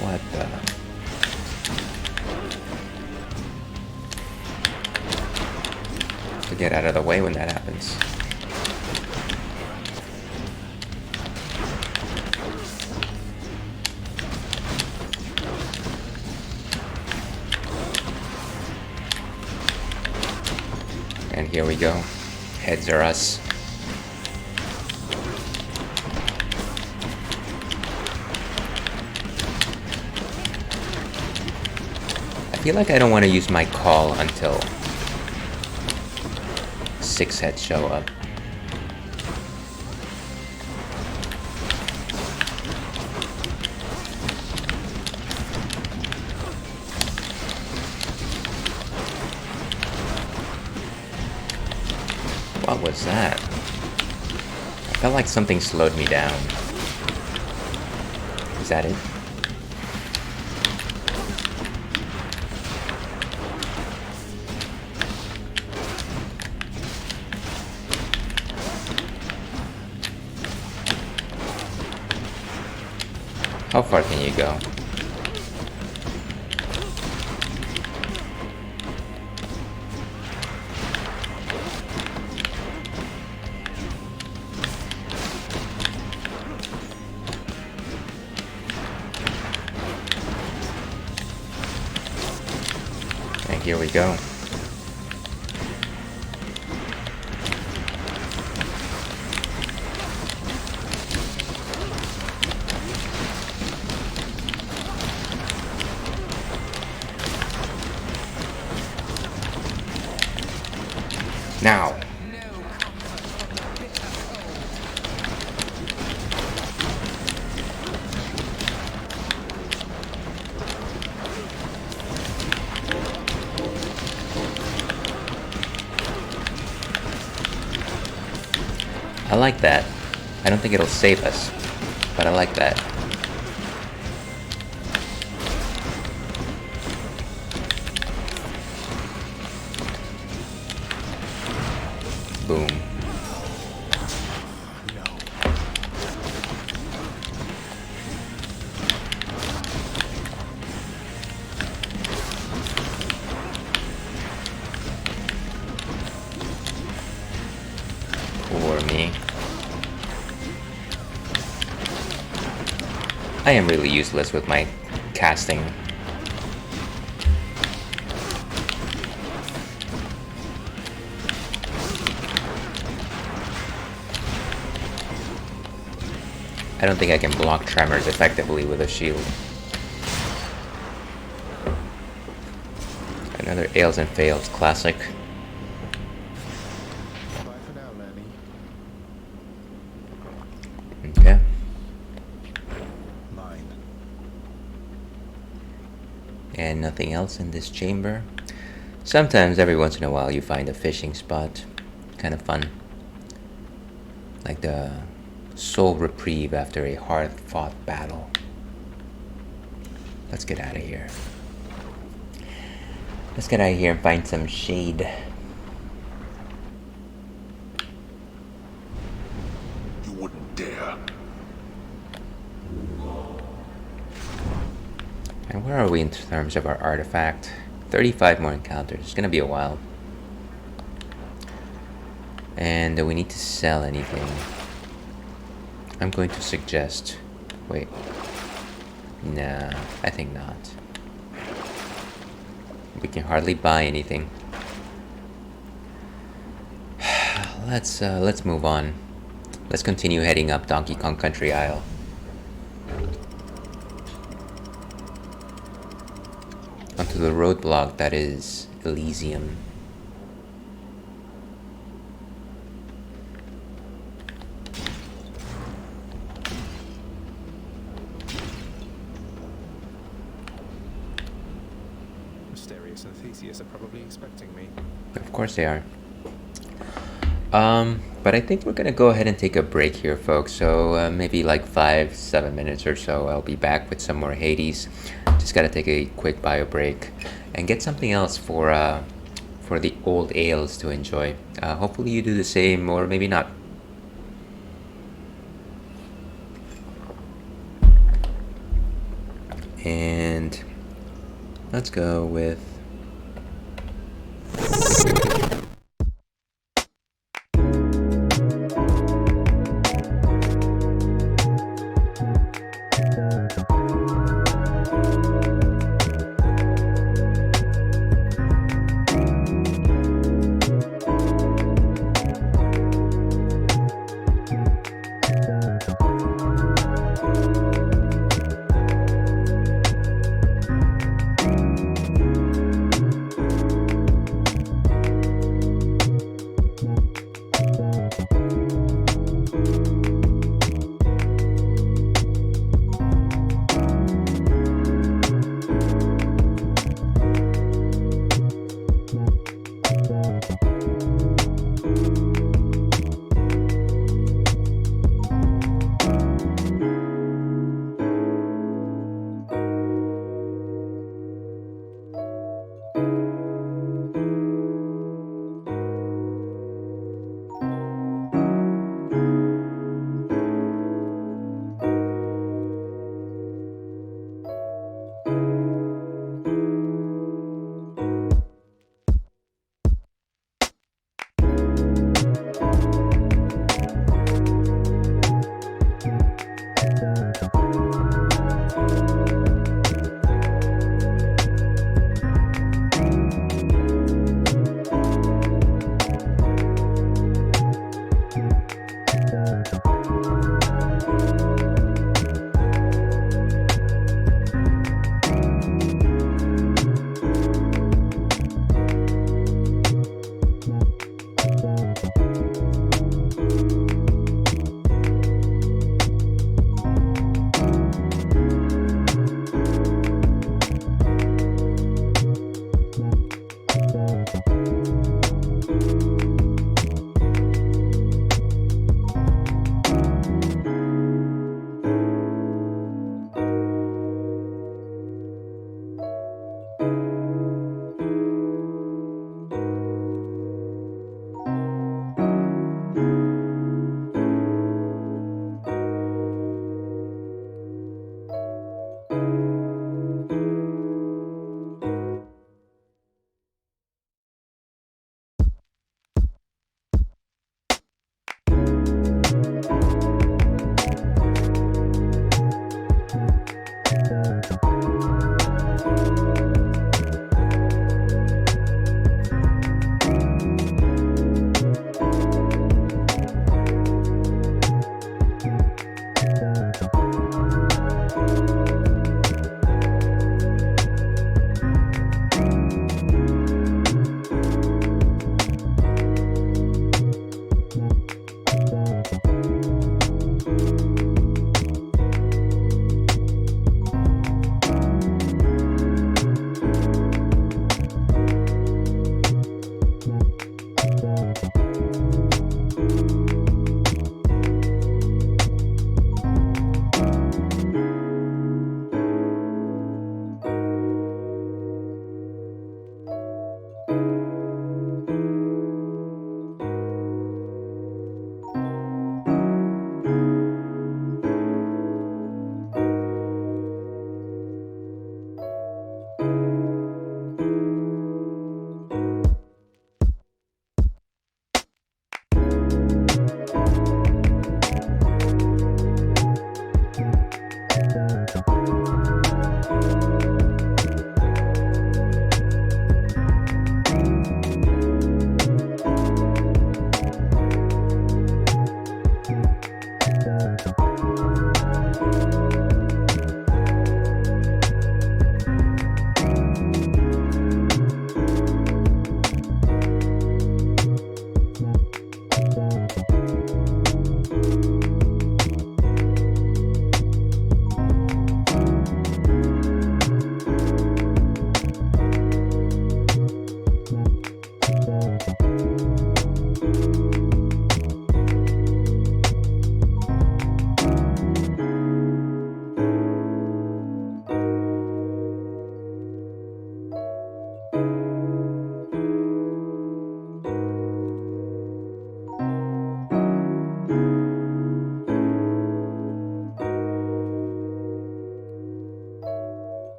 S1: What the? To get out of the way when that happens. And here we go. Heads are us. I feel like I don't want to use my call until 6 heads show up. What was that? I felt like something slowed me down. Is that it? How far can you go? And here we go. Now. I like that. I don't think it'll save us, but I like that. Boom. Poor me. I am really useless with my casting. I don't think I can block tremors effectively with a shield. Another Ails and Fails classic.
S2: Bye for now, Lanny.
S1: Okay.
S2: Mine.
S1: And nothing else in this chamber. Sometimes, every once in a while, you find a fishing spot. Kind of fun. Like the soul reprieve after a hard-fought battle. Let's get out of here. Let's get out of here and find some shade.
S4: You wouldn't dare.
S1: And where are we in terms of our artifact? 35 more encounters. It's gonna be a while. And do we need to sell anything? I'm going to suggest... Wait. Nah, I think not. We can hardly buy anything. Let's move on. Let's continue heading up Donkey Kong Country Isle. Onto the roadblock that is Elysium.
S2: Mysterious and Theseus are probably expecting me.
S1: Of course they are. But I think we're gonna go ahead and take a break here, folks. So maybe like 5-7 minutes or so, I'll be back with some more Hades. Just gotta take a quick bio break and get something else for the old ales to enjoy. Hopefully you do the same, or maybe not. And let's go with...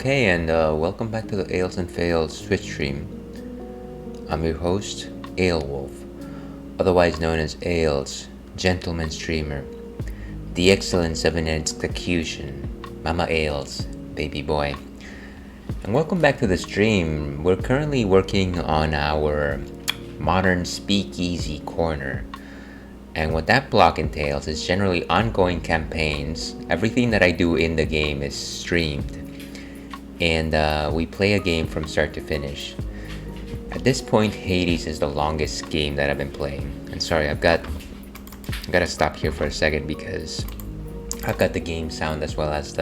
S1: Okay, and welcome back to the Ales and Fails Twitch stream. I'm your host, Alewolf, otherwise known as Ales, gentleman streamer, the excellence of an execution, Mama Ales, baby boy. And welcome back to the stream. We're currently working on our modern speakeasy corner. And what that block entails is generally ongoing campaigns. Everything that I do in the game is streamed. And we play a game from start to finish. At this point, Hades is the longest game that I've been playing. And sorry, I've got to stop here for a second because I've got the game sound as well as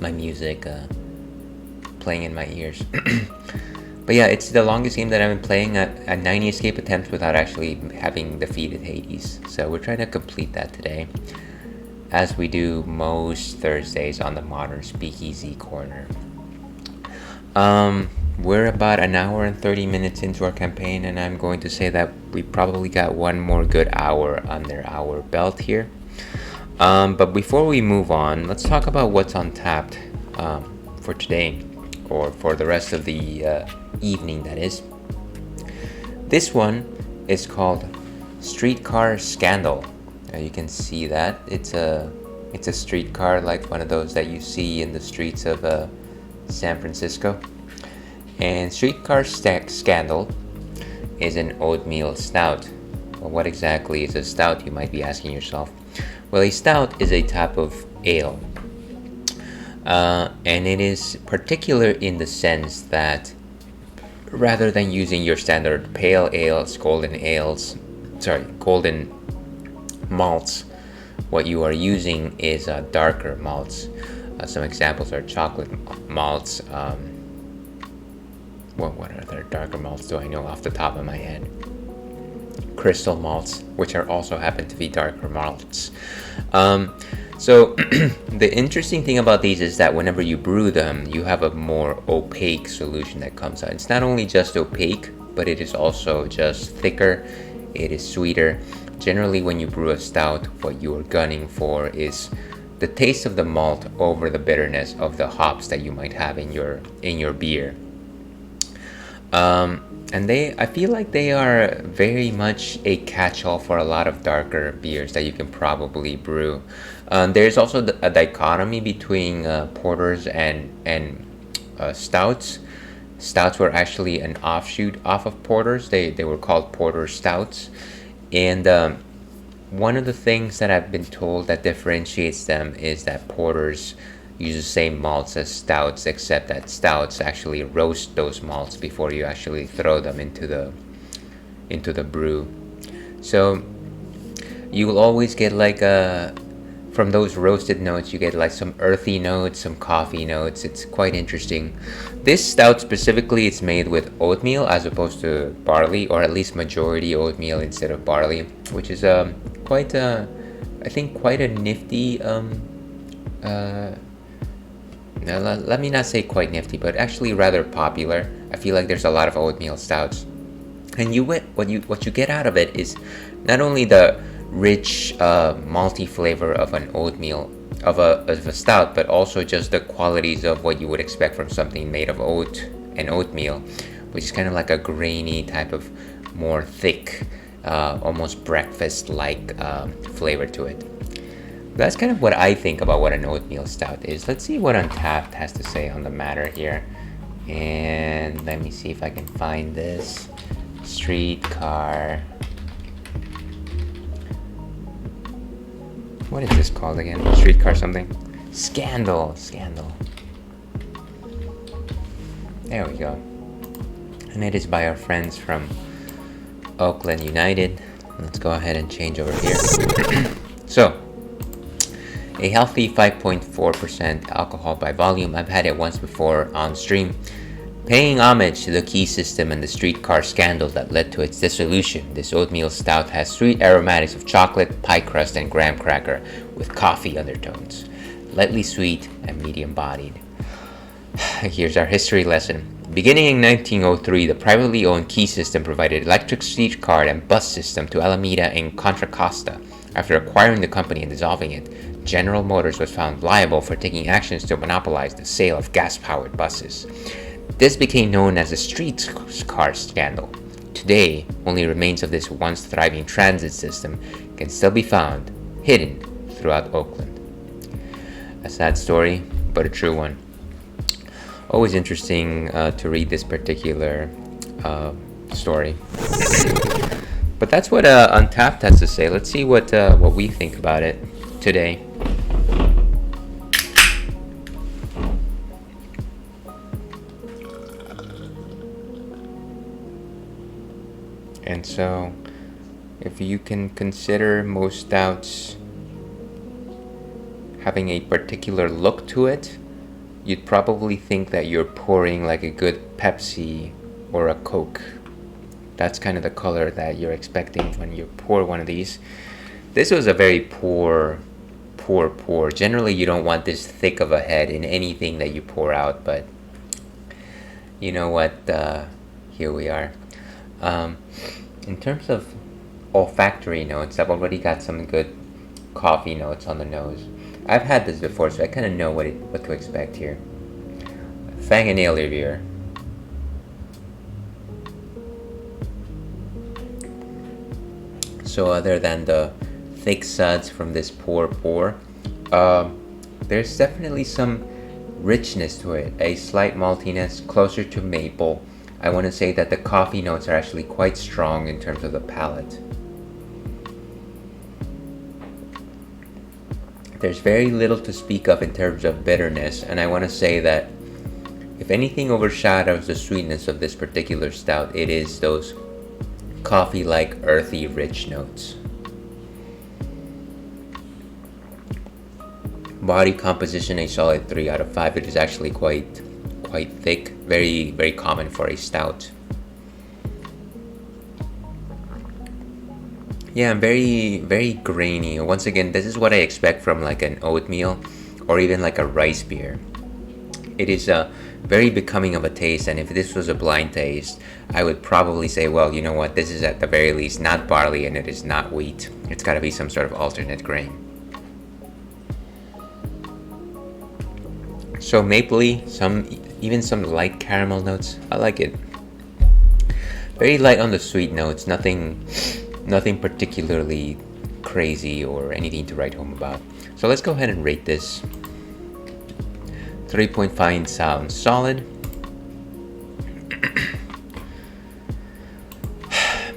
S1: my music playing in my ears. But yeah, it's the longest game that I've been playing at 90 escape attempts without actually having defeated Hades. So we're trying to complete that today, as we do most Thursdays on the Modern Speakeasy Corner. We're about an hour and 30 minutes into our campaign, and I'm going to say that we probably got one more good hour under our belt here. But before we move on, let's talk about what's on tapped for today, or for the rest of the evening, that is. This one is called Streetcar Scandal. You can see that it's a streetcar like one of those that you see in the streets of San Francisco. And Streetcar Scandal is an oatmeal stout. Well, what exactly is a stout, you might be asking yourself? Well, a stout is a type of ale. And it is particular in the sense that rather than using your standard pale ales, golden malts, what you are using is darker malts. Some examples are chocolate malts. What other darker malts do I know off the top of my head? Crystal malts, which are also happen to be darker malts. So the interesting thing about these is that whenever you brew them, you have a more opaque solution that comes out. It's not only just opaque, but it is also just thicker. It is sweeter. Generally, when you brew a stout, what you are gunning for is the taste of the malt over the bitterness of the hops that you might have in your beer. And I feel like they are very much a catch-all for a lot of darker beers that you can probably brew. There's also a dichotomy between porters and stouts. Stouts were actually an offshoot off of porters. They were called porter stouts. And one of the things that I've been told that differentiates them is that porters use the same malts as stouts, except that stouts actually roast those malts before you actually throw them into the brew. So you will always get like from those roasted notes, you get like some earthy notes, some coffee notes. It's quite interesting. This stout specifically, it's made with oatmeal as opposed to barley, or at least majority oatmeal instead of barley, which is quite a nifty let me not say quite nifty, but actually rather popular. I feel like there's a lot of oatmeal stouts, and what you get out of it is not only the rich malty flavor of an oatmeal of a stout, but also just the qualities of what you would expect from something made of oatmeal, which is kind of like a grainy type of more thick, almost breakfast-like flavor to it. That's kind of what I think about what an oatmeal stout is. Let's see what Untapped has to say on the matter here. And let me see if I can find this. Streetcar. What is this called again? Streetcar something? Scandal. There we go. And it is by our friends from Oakland United. Let's go ahead and change over here. So, a healthy 5.4% alcohol by volume. I've had it once before on stream. Paying homage to the key system and the streetcar scandal that led to its dissolution, this oatmeal stout has sweet aromatics of chocolate, pie crust, and graham cracker with coffee undertones. Lightly sweet and medium bodied. Here's our history lesson. Beginning in 1903, the privately owned Key System provided electric streetcar and bus system to Alameda and Contra Costa, After acquiring the company and dissolving it, General Motors was found liable for taking actions to monopolize the sale of gas-powered buses. This became known as the streetcar scandal. Today, only remains of this once thriving transit system can still be found hidden throughout Oakland. A sad story, but a true one. Always interesting to read this particular story. But that's what Untapped has to say. Let's see what we think about it today. And so, if you can consider most stouts having a particular look to it, you'd probably think that you're pouring like a good Pepsi or a Coke. That's kind of the color that you're expecting when you pour one of these. This was a very poor. Generally, you don't want this thick of a head in anything that you pour out, but you know what? Here we are. In terms of olfactory notes, I've already got some good coffee notes on the nose. I've had this before, so I kind of know what to expect here. Fang and nail revere. So other than the thick suds from this pour, there's definitely some richness to it. A slight maltiness, closer to maple. I want to say that the coffee notes are actually quite strong in terms of the palate. There's very little to speak of in terms of bitterness, and I want to say that if anything overshadows the sweetness of this particular stout, it is those coffee-like earthy rich notes. Body composition, a solid 3 out of 5. It is actually quite thick, very common for a stout. Yeah, very grainy. Once again, this is what I expect from like an oatmeal or even like a rice beer. It is very becoming of a taste, and if this was a blind taste, I would probably say, well, you know what, this is at the very least not barley and it is not wheat. It's got to be some sort of alternate grain. So mapley, even some light caramel notes. I like it. Very light on the sweet notes. Nothing particularly crazy or anything to write home about. So let's go ahead and rate this. 3.5 sounds solid.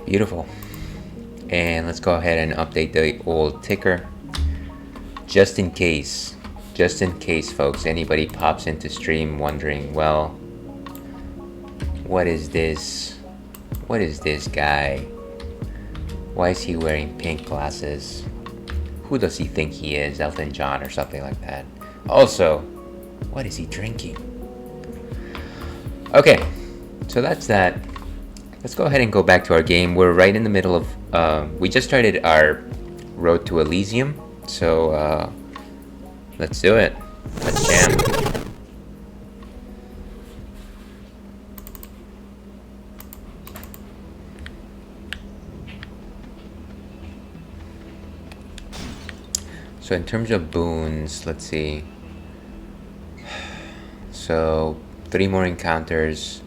S1: Beautiful. And let's go ahead and update the old ticker. Just in case, folks, anybody pops into stream wondering, well, what is this? What is this guy? Why is he wearing pink glasses? Who does he think he is? Elton John or something like that. Also, what is he drinking? Okay, so that's that. Let's go ahead and go back to our game. We're right in the middle of... we just started our Road to Elysium. So, let's do it. Let's jam. So in terms of boons, let's see. So 3 more encounters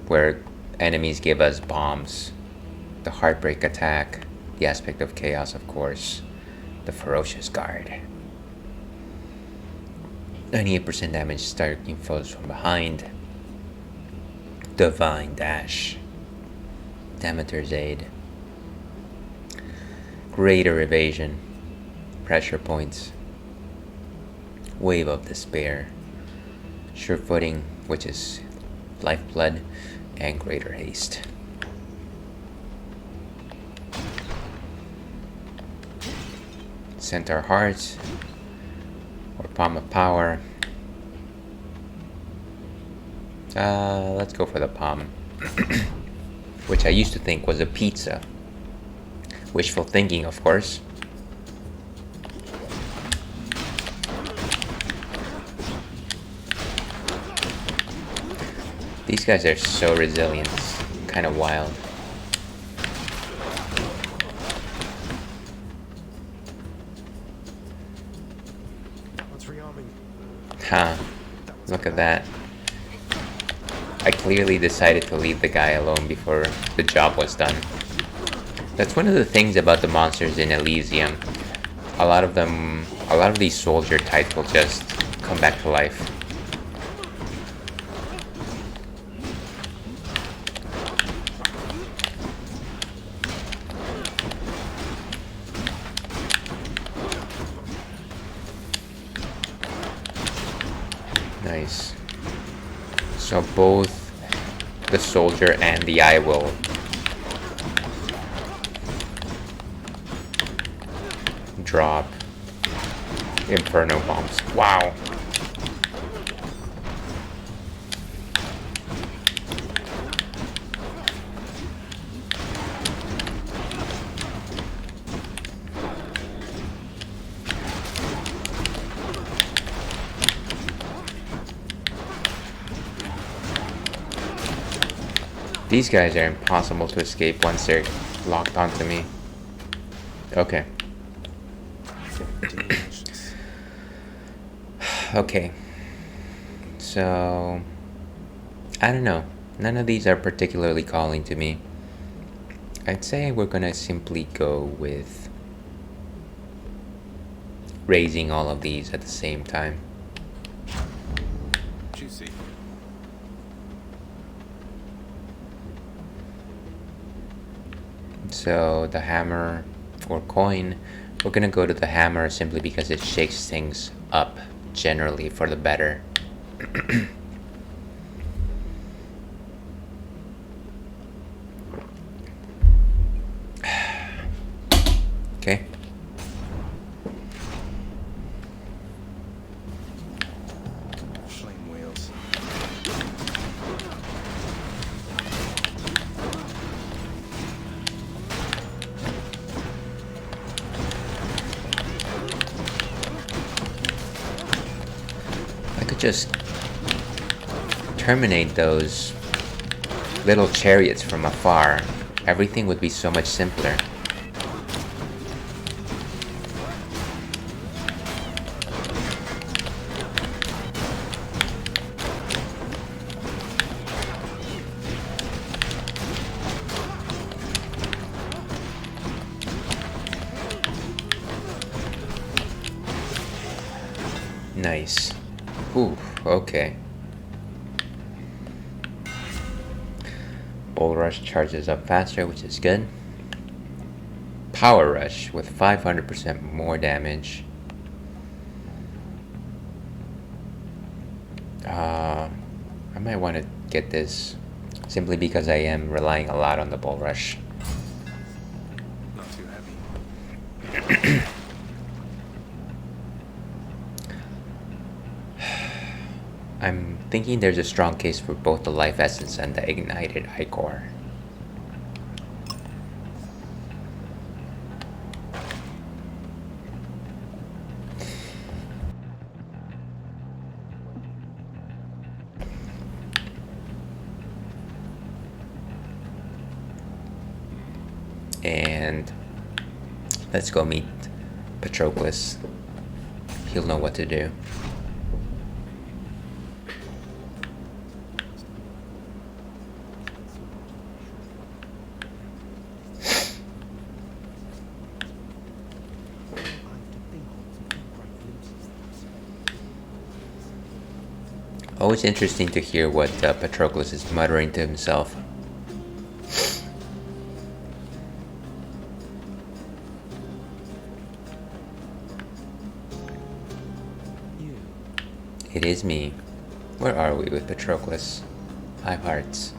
S1: where enemies give us bombs. The Heartbreak Attack, the Aspect of Chaos, of course, the Ferocious Guard. 98% damage striking foes from behind. Divine Dash. Demeter's Aid. Greater Evasion. Pressure Points. Wave of Despair. Sure Footing, which is Lifeblood, and Greater Haste. Centaur Hearts, or Palm of Power. Let's go for the palm, which I used to think was a pizza. Wishful thinking, of course. These guys are so resilient, it's kind of wild. Huh. Look at that. I clearly decided to leave the guy alone before the job was done. That's one of the things about the monsters in Elysium. A lot of these soldier types will just come back to life. Nice. So both the soldier and the eye will drop inferno bombs. Wow. These guys are impossible to escape once they're locked onto me. Okay. Okay. So, I don't know. None of these are particularly calling to me. I'd say we're gonna simply go with raising all of these at the same time.
S2: Juicy.
S1: So the hammer or coin, we're gonna go to the hammer simply because it shakes things up generally for the better. Okay.
S2: Flame wheels.
S1: I could just terminate those little chariots from afar. Everything would be so much simpler. Nice. Ooh, okay. Bull Rush charges up faster, which is good. Power Rush with 500% more damage. I might want to get this simply because I am relying a lot on the Bull Rush.
S2: Not too heavy.
S1: I'm thinking there's a strong case for both the Life Essence and the Ignited Ichor. And let's go meet Patroclus. He'll know what to do. Always interesting to hear what Patroclus is muttering to himself. It is me. Where are we with Patroclus? 5 hearts.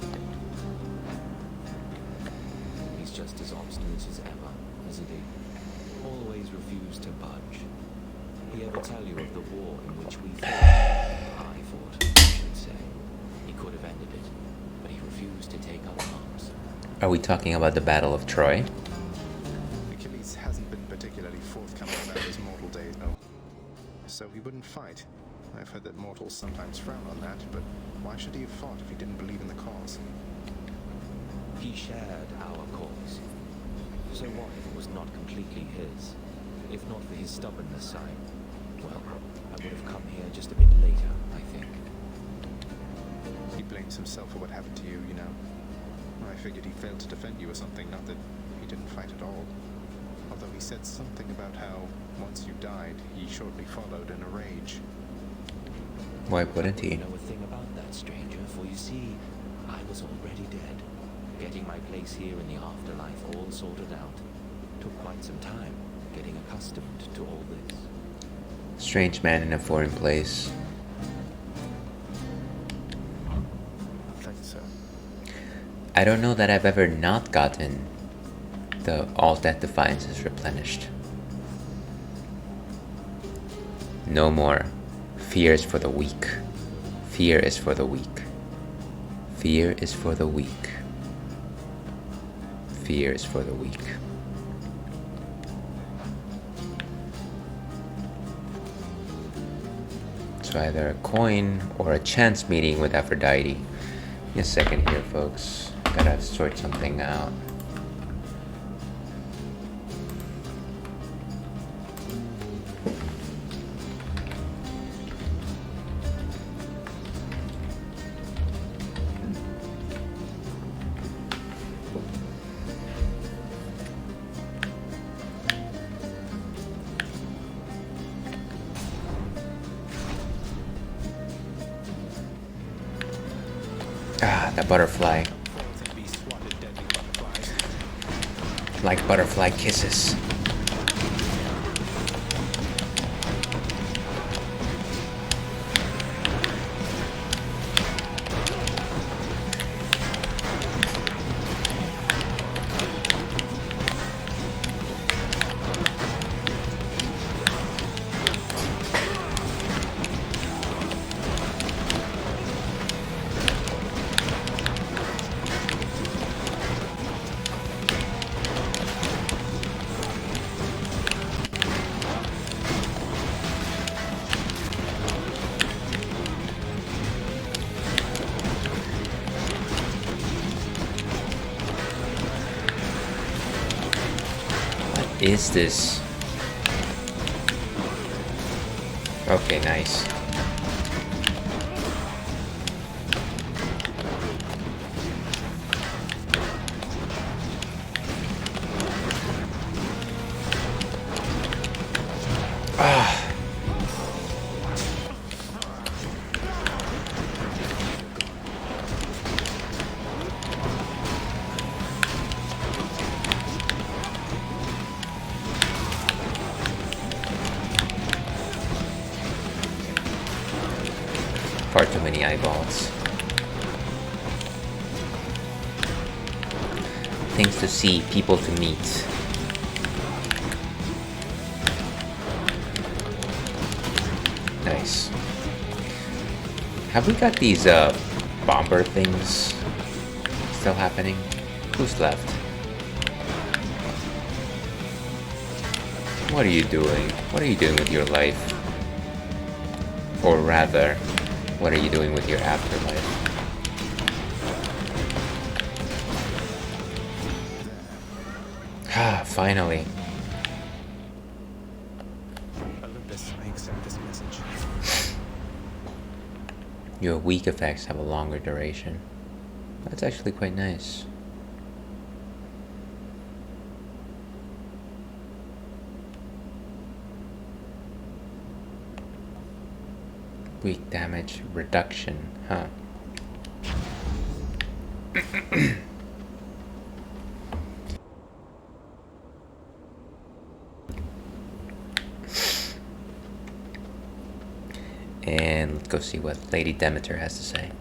S14: He's just as obstinate as ever, isn't he? Always refused to budge. He ever tell you of the war in which we fought? I fought, I should say. He could have ended it, but he refused to take up arms.
S1: Are we talking about the Battle of Troy?
S2: Achilles hasn't been particularly forthcoming about his mortal days, no. So he wouldn't fight. I've heard that mortals sometimes frown on that, but why should he have fought if he didn't believe in the cause?
S14: He shared our cause. So what if it was not completely his? If not for his stubbornness, well, would have come here just a bit later, I think.
S2: He blames himself for what happened to you, you know. I figured he failed to defend you or something, not that he didn't fight at all. Although he said something about how, once you died, he shortly followed in a rage.
S1: Why wouldn't he?
S14: I don't know a thing about that, stranger, for you see, I was already dead. Getting my place here in the afterlife all sorted out. Took quite some time, getting accustomed to all this.
S1: Strange man in a foreign place.
S2: Thanks, sir.
S1: I don't know that I've ever not gotten the all death defiances replenished. No more. Fear is for the weak. Fear is for the weak. Fear is for the weak. Fear is for the weak. So either a coin or a chance meeting with Aphrodite. Give me a second here, folks. Gotta sort something out. Ah, that butterfly. Like butterfly kisses. Is this? Okay, nice. Far too many eyeballs. Things to see, people to meet. Nice. Have we got these bomber things still happening? Who's left? What are you doing? What are you doing with your life? Or rather, what are you doing with your afterlife? Ah, finally.
S2: Olympus, I accept this message.
S1: Your weak effects have a longer duration. That's actually quite nice. Weak damage reduction, huh? And let's go see what Lady Demeter has to say.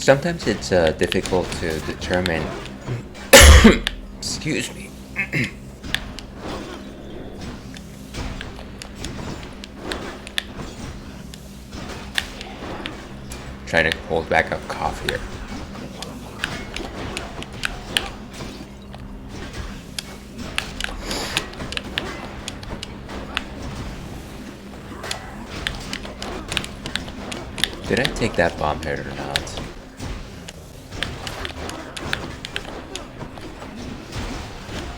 S1: Sometimes it's difficult to determine. Excuse me. Trying to hold back a cough here. Did I take that bomb hit or not?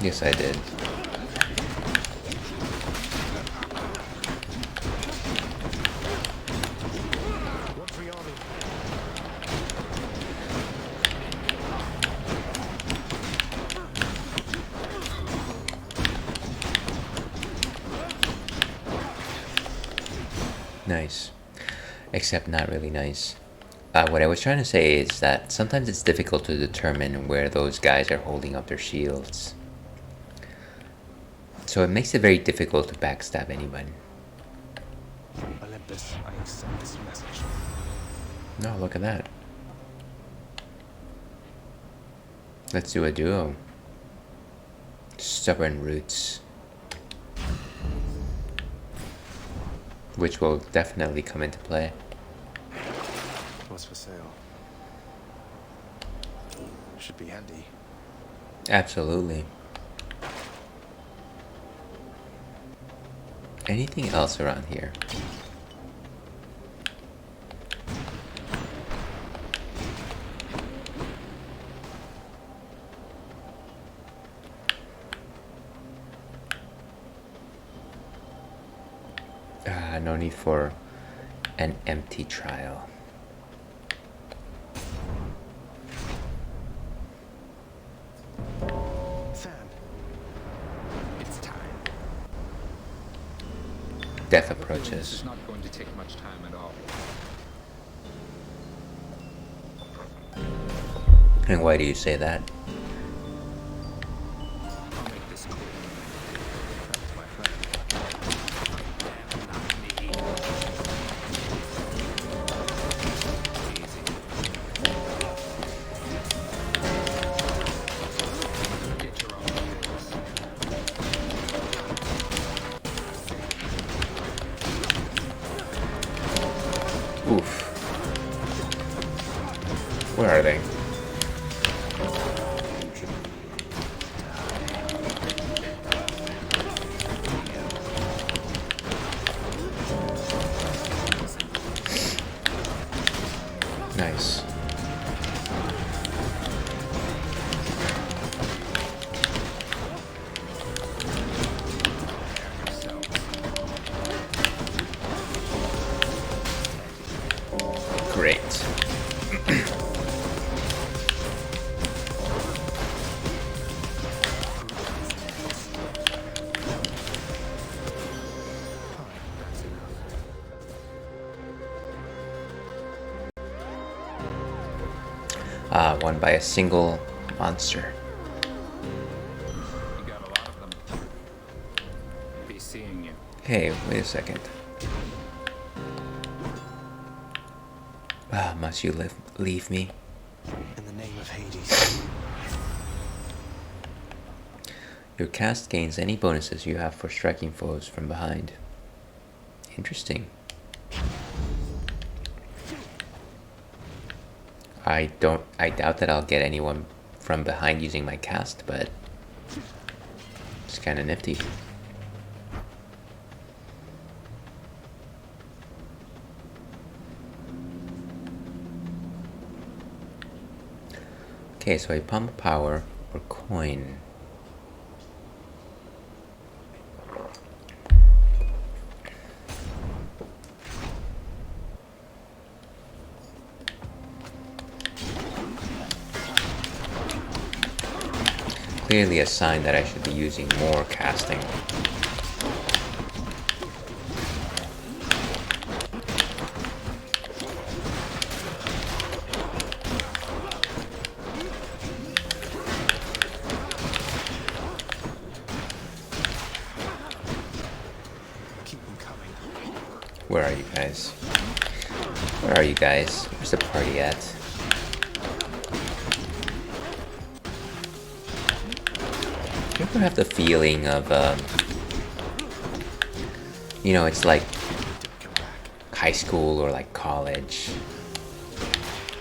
S1: Yes, I did. Nice. Except not really nice. What I was trying to say is that sometimes it's difficult to determine where those guys are holding up their shields. So it makes it very difficult to backstab anyone.
S2: Olympus, I accept this message.
S1: No, look at that. Let's do a duo. Stubborn Roots. Which will definitely come into play.
S2: What's for sale? Should be handy.
S1: Absolutely. Anything else around here? No need for an empty trial.
S2: Sam, it's time.
S1: Death
S5: This
S1: approaches.
S5: is not going to take much time at all.
S1: And why do you say that?
S5: I'll make this clear.
S2: That's my friend.
S5: Get your own kills.
S1: Oof. Where are they? Nice. Great. Won by a single monster.
S5: You got a lot of them. Be seeing you.
S1: Hey, wait a second. Must you leave me?
S2: In the name of Hades.
S1: Your cast gains any bonuses you have for striking foes from behind. Interesting. I doubt that I'll get anyone from behind using my cast, but it's kind of nifty. Okay, so a pump power or coin. Clearly a sign that I should be using more casting.
S2: Keep them coming.
S1: Where are you guys? Where are you guys? Where's the party at? You ever have the feeling of, you know, it's like high school or like college.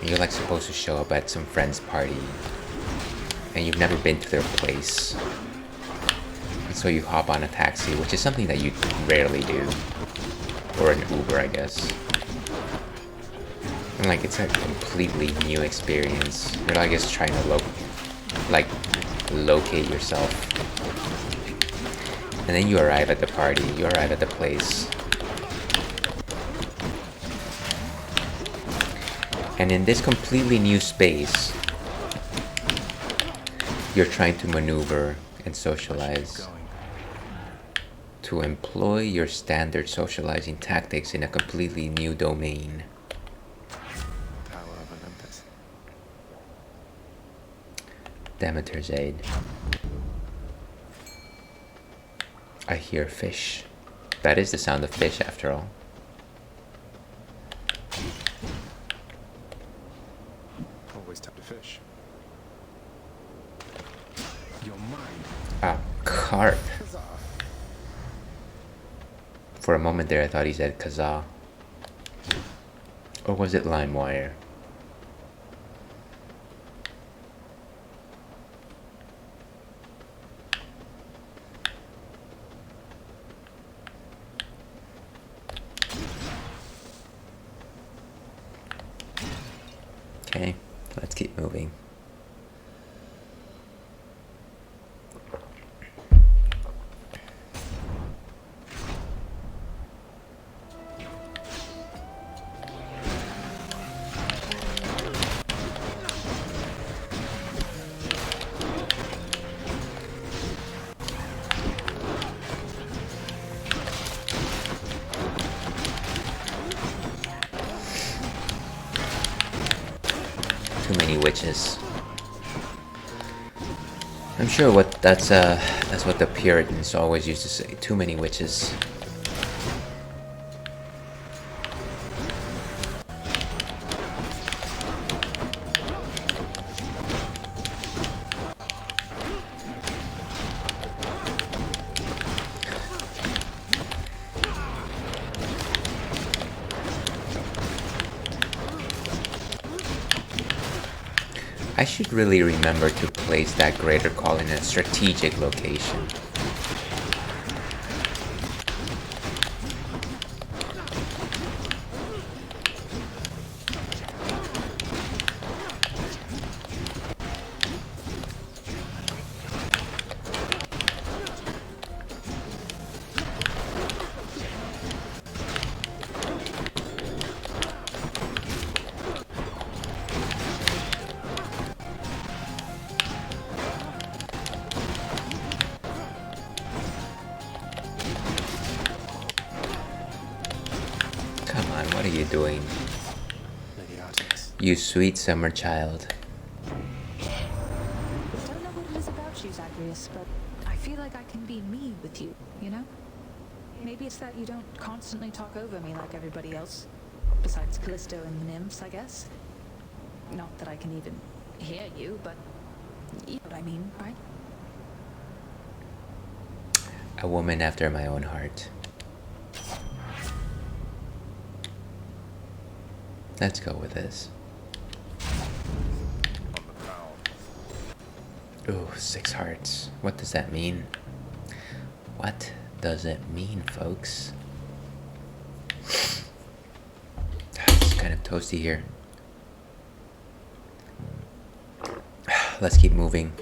S1: And you're like supposed to show up at some friend's party and you've never been to their place. And so you hop on a taxi, which is something that you rarely do. Or an Uber, I guess. And like it's a completely new experience. You're like just trying to locate yourself. And then you arrive at the party, you arrive at the place. And in this completely new space, you're trying to maneuver and socialize. To employ your standard socializing tactics in a completely new domain. Demeter's Aid. I hear fish. That is the sound of fish after all.
S2: Always time to fish. You're mine.
S1: A carp. For a moment there I thought he said Kazaa. Or was it LimeWire? Okay, let's keep moving. Too many witches. I'm sure that's what the Puritans always used to say. Too many witches. I should really remember to place that greater call in a strategic location. What are you doing? You sweet summer child.
S7: Don't know what it is about you, Zagreus, but I feel like I can be me with you, you know? Maybe it's that you don't constantly talk over me like everybody else. Besides Callisto and the nymphs, I guess. Not that I can even hear you, but you know what I mean, right?
S1: A woman after my own heart. Let's go with this. Ooh, 6 hearts. What does that mean? What does it mean, folks? It's kind of toasty here. Let's keep moving.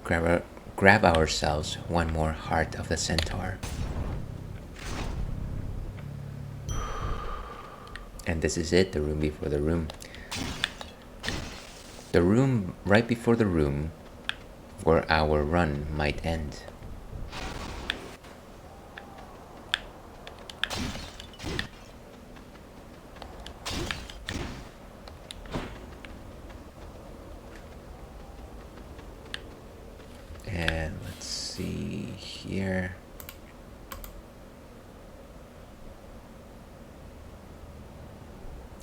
S1: Grab ourselves one more heart of the centaur. And this is it, the room before the room. The room right before the room where our run might end. And let's see here.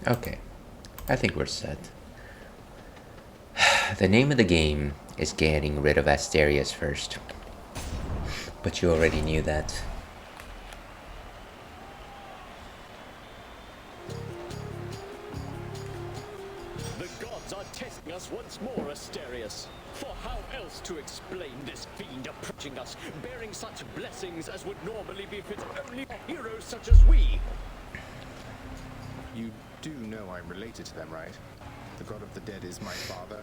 S1: Okay, I think we're set. The name of the game is getting rid of Asterius first. But you already knew that.
S15: The gods are testing us once more, Asterius. For how else to explain this fiend approaching us, bearing such blessings as would normally befit only heroes such as we?
S2: You do know I'm related to them, right? The god of the dead is my father.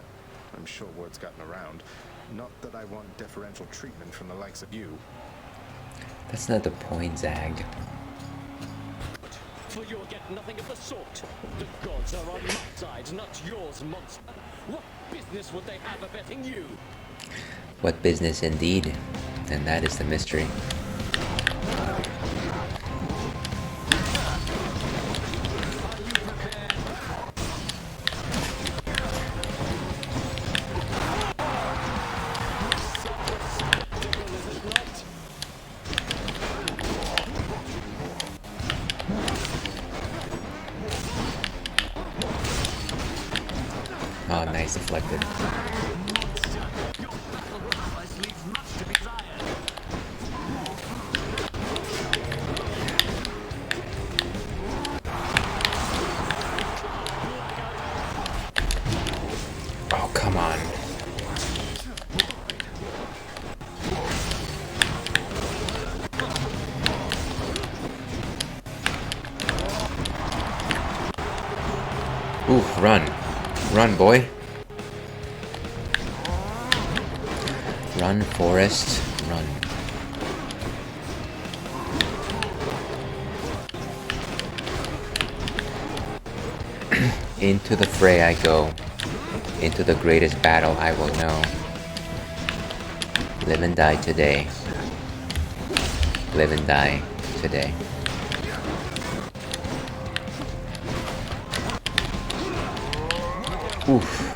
S2: I'm sure word's gotten around. Not that I want deferential treatment from the likes of you.
S1: That's not the point, Zag.
S15: For you'll get nothing of the sort. The gods are on my side, not yours, monster. What business would they have abetting you?
S1: What business indeed? And that is the mystery. Oh, nice, deflected. Oh, come on. Ooh, run. Run, boy. Run, Forest, run. Into the fray I go. Into the greatest battle I will know. Live and die today. Live and die today. Oof.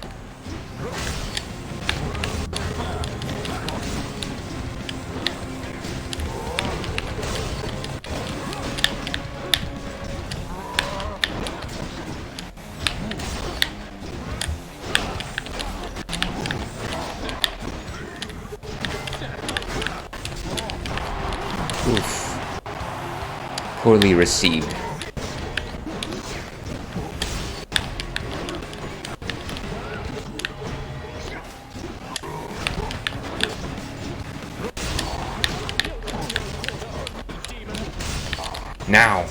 S1: Oof. Poorly received. Now.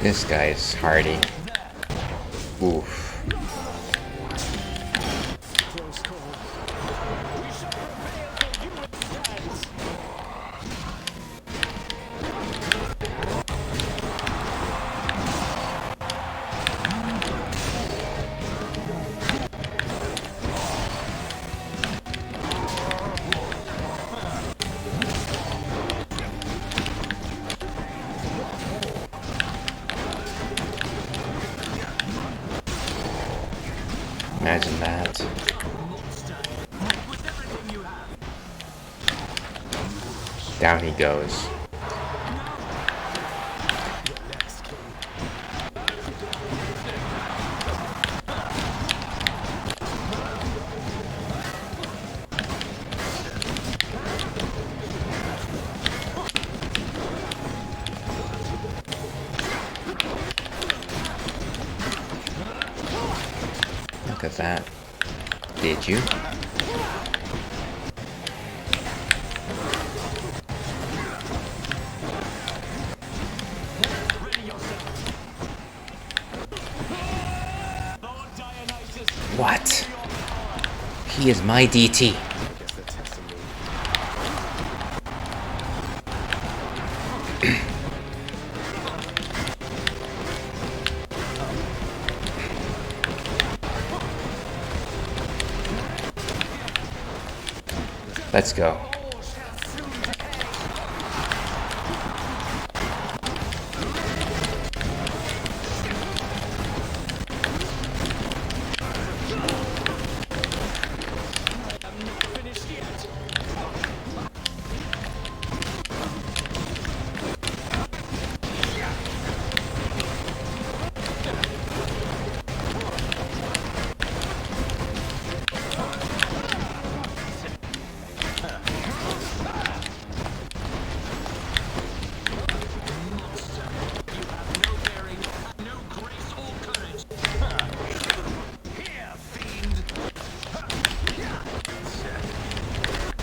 S1: This guy is hardy. Oof. Imagine that. Down he goes. Look at that. Did you? What? He is my DT. Let's go.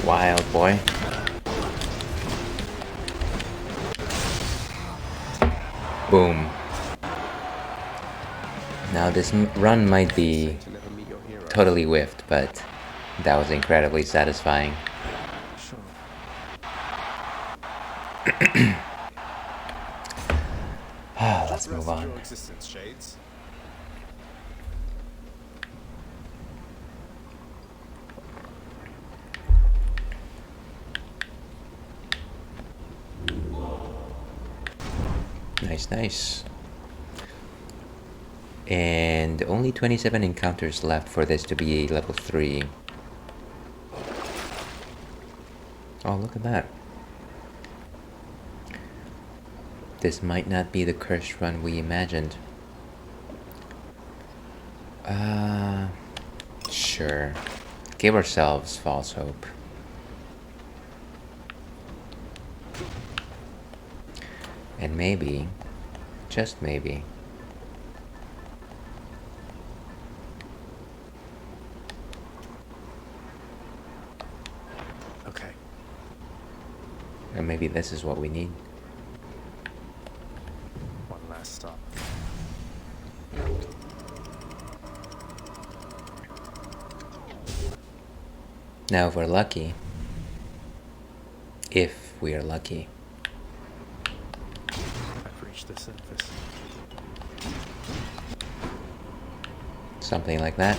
S1: Wild boy. Boom. Now this run might be totally whiffed, but that was incredibly satisfying. Let's move on. Nice, nice. And only 27 encounters left for this to be a level 3. Oh, look at that. This might not be the cursed run we imagined. Sure. Give ourselves false hope. And maybe, just maybe,
S2: okay.
S1: And maybe this is what we need.
S2: One last stop.
S1: Now if we're lucky, we are lucky,
S2: I've reached the surface.
S1: something like that.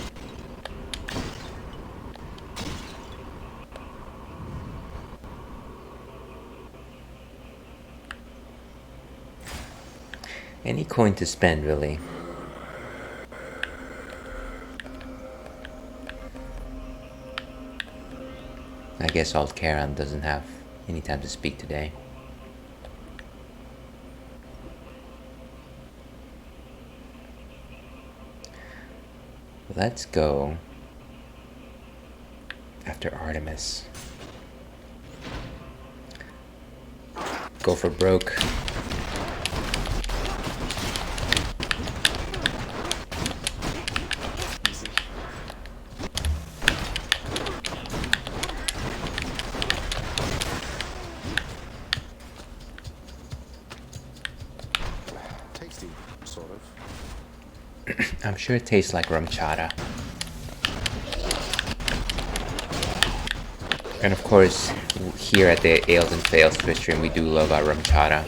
S1: Any coin to spend, really. I guess Alt Charon doesn't have any time to speak today. Let's go after Artemis. Go for broke.
S2: Tasty, sort of.
S1: I'm sure it tastes like rum chata. And of course, here at the Ales and Fails Twitch stream, we do love our rum chata.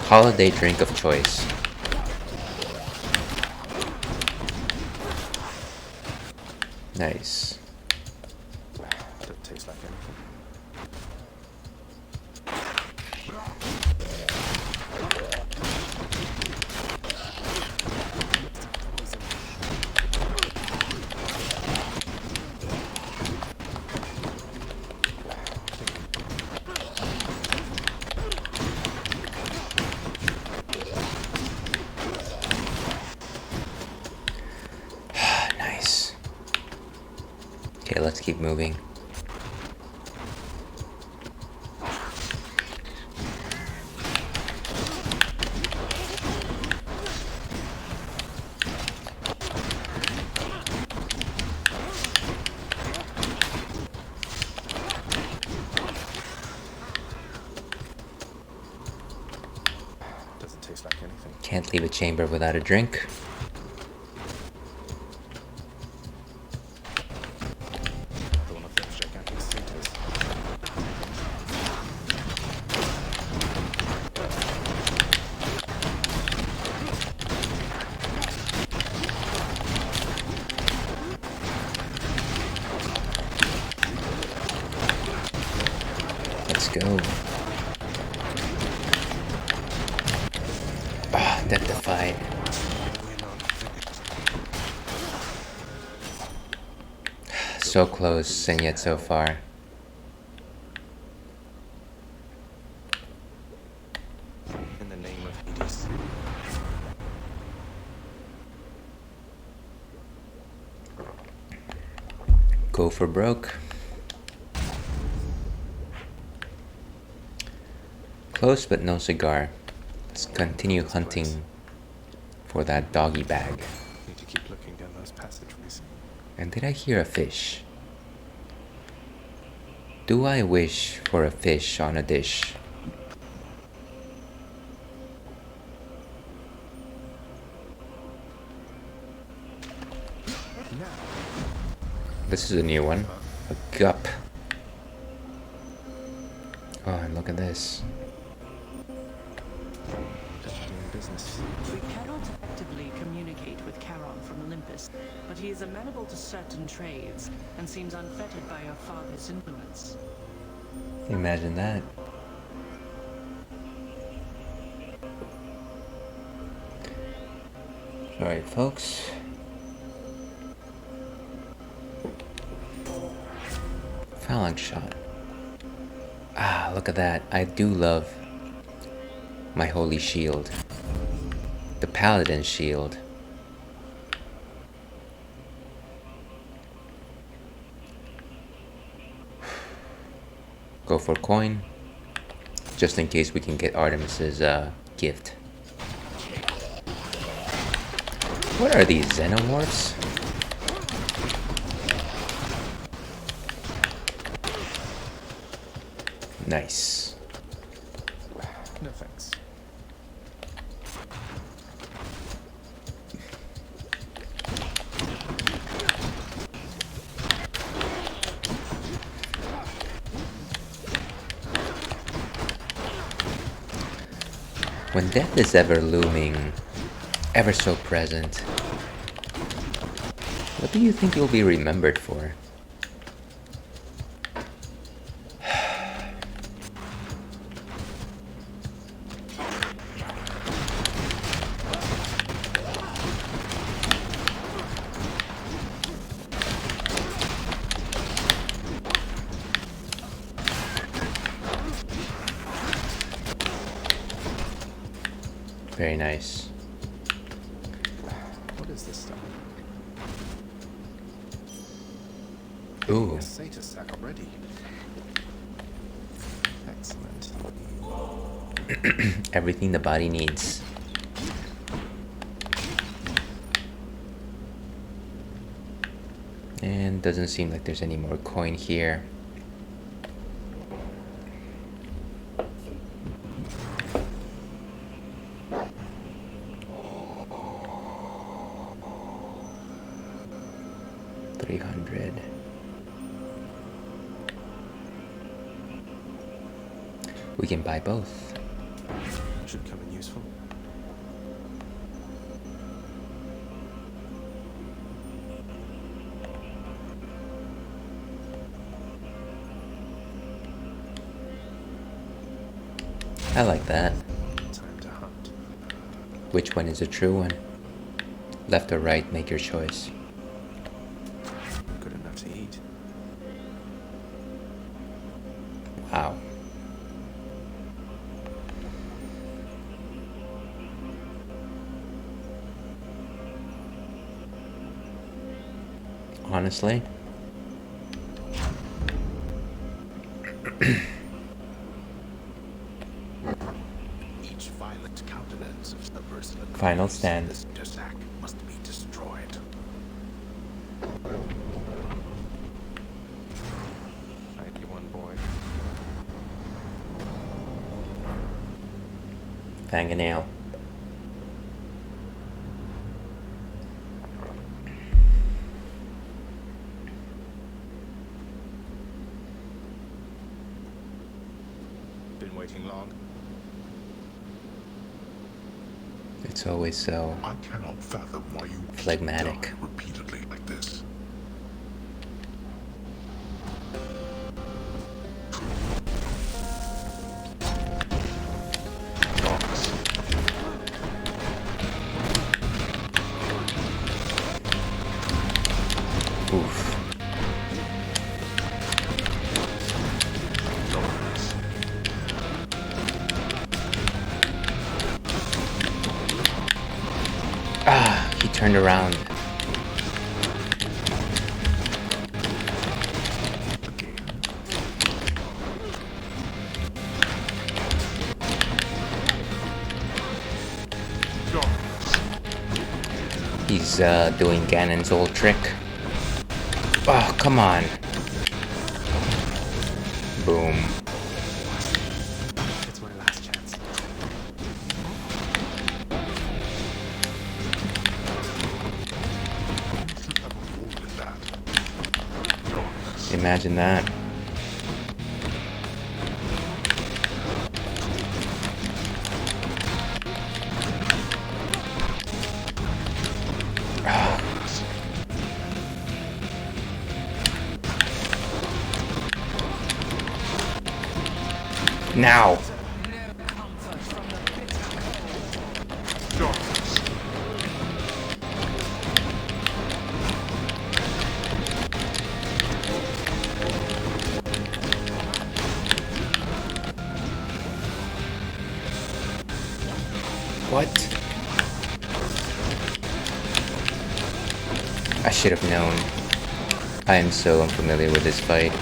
S1: Holiday drink of choice. Nice.
S2: Don't taste like anything.
S1: Nice. Okay, let's keep moving.
S2: Doesn't taste like anything.
S1: Can't leave a chamber without a drink.
S2: One of those gigantic cities.
S1: Let's go. Ah, that defied. So close and yet so far.
S2: In the name of Aegis.
S1: Go for broke. Close but no cigar. Let's continue hunting for that doggy bag.
S2: Need to keep looking down those passageways.
S1: And did I hear a fish? Do I wish for a fish on a dish? This is a new one. A gup. Oh, and look at this.
S9: We cannot effectively communicate with Charon from Olympus, but he is amenable to certain trades and seems unfettered by your father's influence.
S1: Imagine that. Alright, folks. Phalanx shot. Ah, look at that. I do love my holy shield. The paladin shield. Go for coin. Just in case we can get Artemis's gift. What are these xenomorphs? Nice.
S2: No thanks.
S1: When death is ever looming, ever so present, what do you think you'll be remembered for? Very nice.
S2: What is this stuff?
S1: Ooh.
S2: A status sack already. Excellent.
S1: Everything the body needs. And doesn't seem like there's any more coin here. We can buy both.
S2: Should come in useful.
S1: I like that.
S2: Time to hunt.
S1: Which one is a true one? Left or right, make your choice.
S2: Good enough to eat.
S1: Wow. Honestly,
S4: Each violent countenance of the person
S1: final stand.
S4: this sack must be destroyed.
S2: Mighty one boy.
S1: Fang a nail.
S2: Been waiting long?
S1: It's always so
S4: I cannot fathom why you
S1: phlegmatic.
S4: die repeatedly like this.
S1: Oof. Ah, he turned around. He's doing Ganon's old trick. Oh, come on. Boom.
S2: It's my last chance.
S1: Imagine that. Now. What? I should have known. I am so unfamiliar with this fight.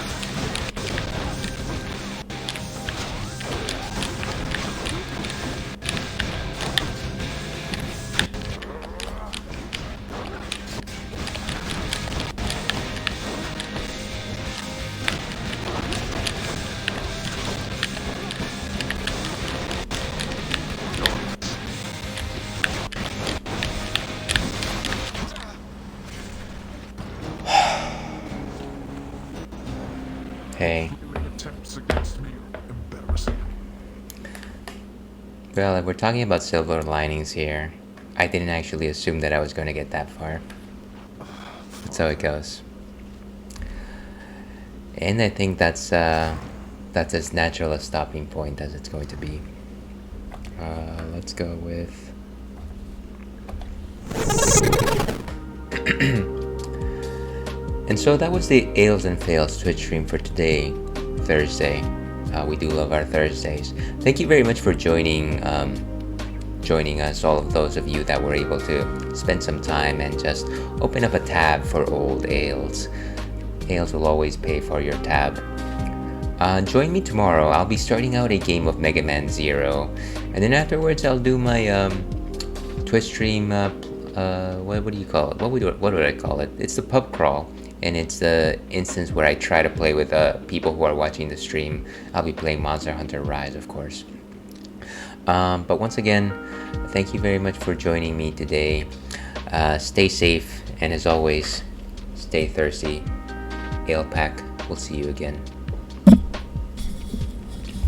S1: Hey. Well, if we're talking about silver linings here, I didn't actually assume that I was going to get that far. That's how it goes. And I think that's as natural a stopping point as it's going to be. Let's go with... And so that was the Ales and Fails Twitch stream for today, Thursday. We do love our Thursdays. Thank you very much for joining us, all of those of you that were able to spend some time and just open up a tab for old Ales. Ales will always pay for your tab. Join me tomorrow. I'll be starting out a game of Mega Man Zero, and then afterwards I'll do my Twitch stream. What do you call it? What would I call it? It's the pub crawl. And it's the instance where I try to play with people who are watching the stream. I'll be playing Monster Hunter Rise, of course. But once again, thank you very much for joining me today. Stay safe, and as always, stay thirsty. Ale Pack, we'll see you again.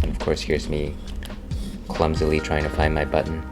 S1: And of course, here's me clumsily trying to find my button.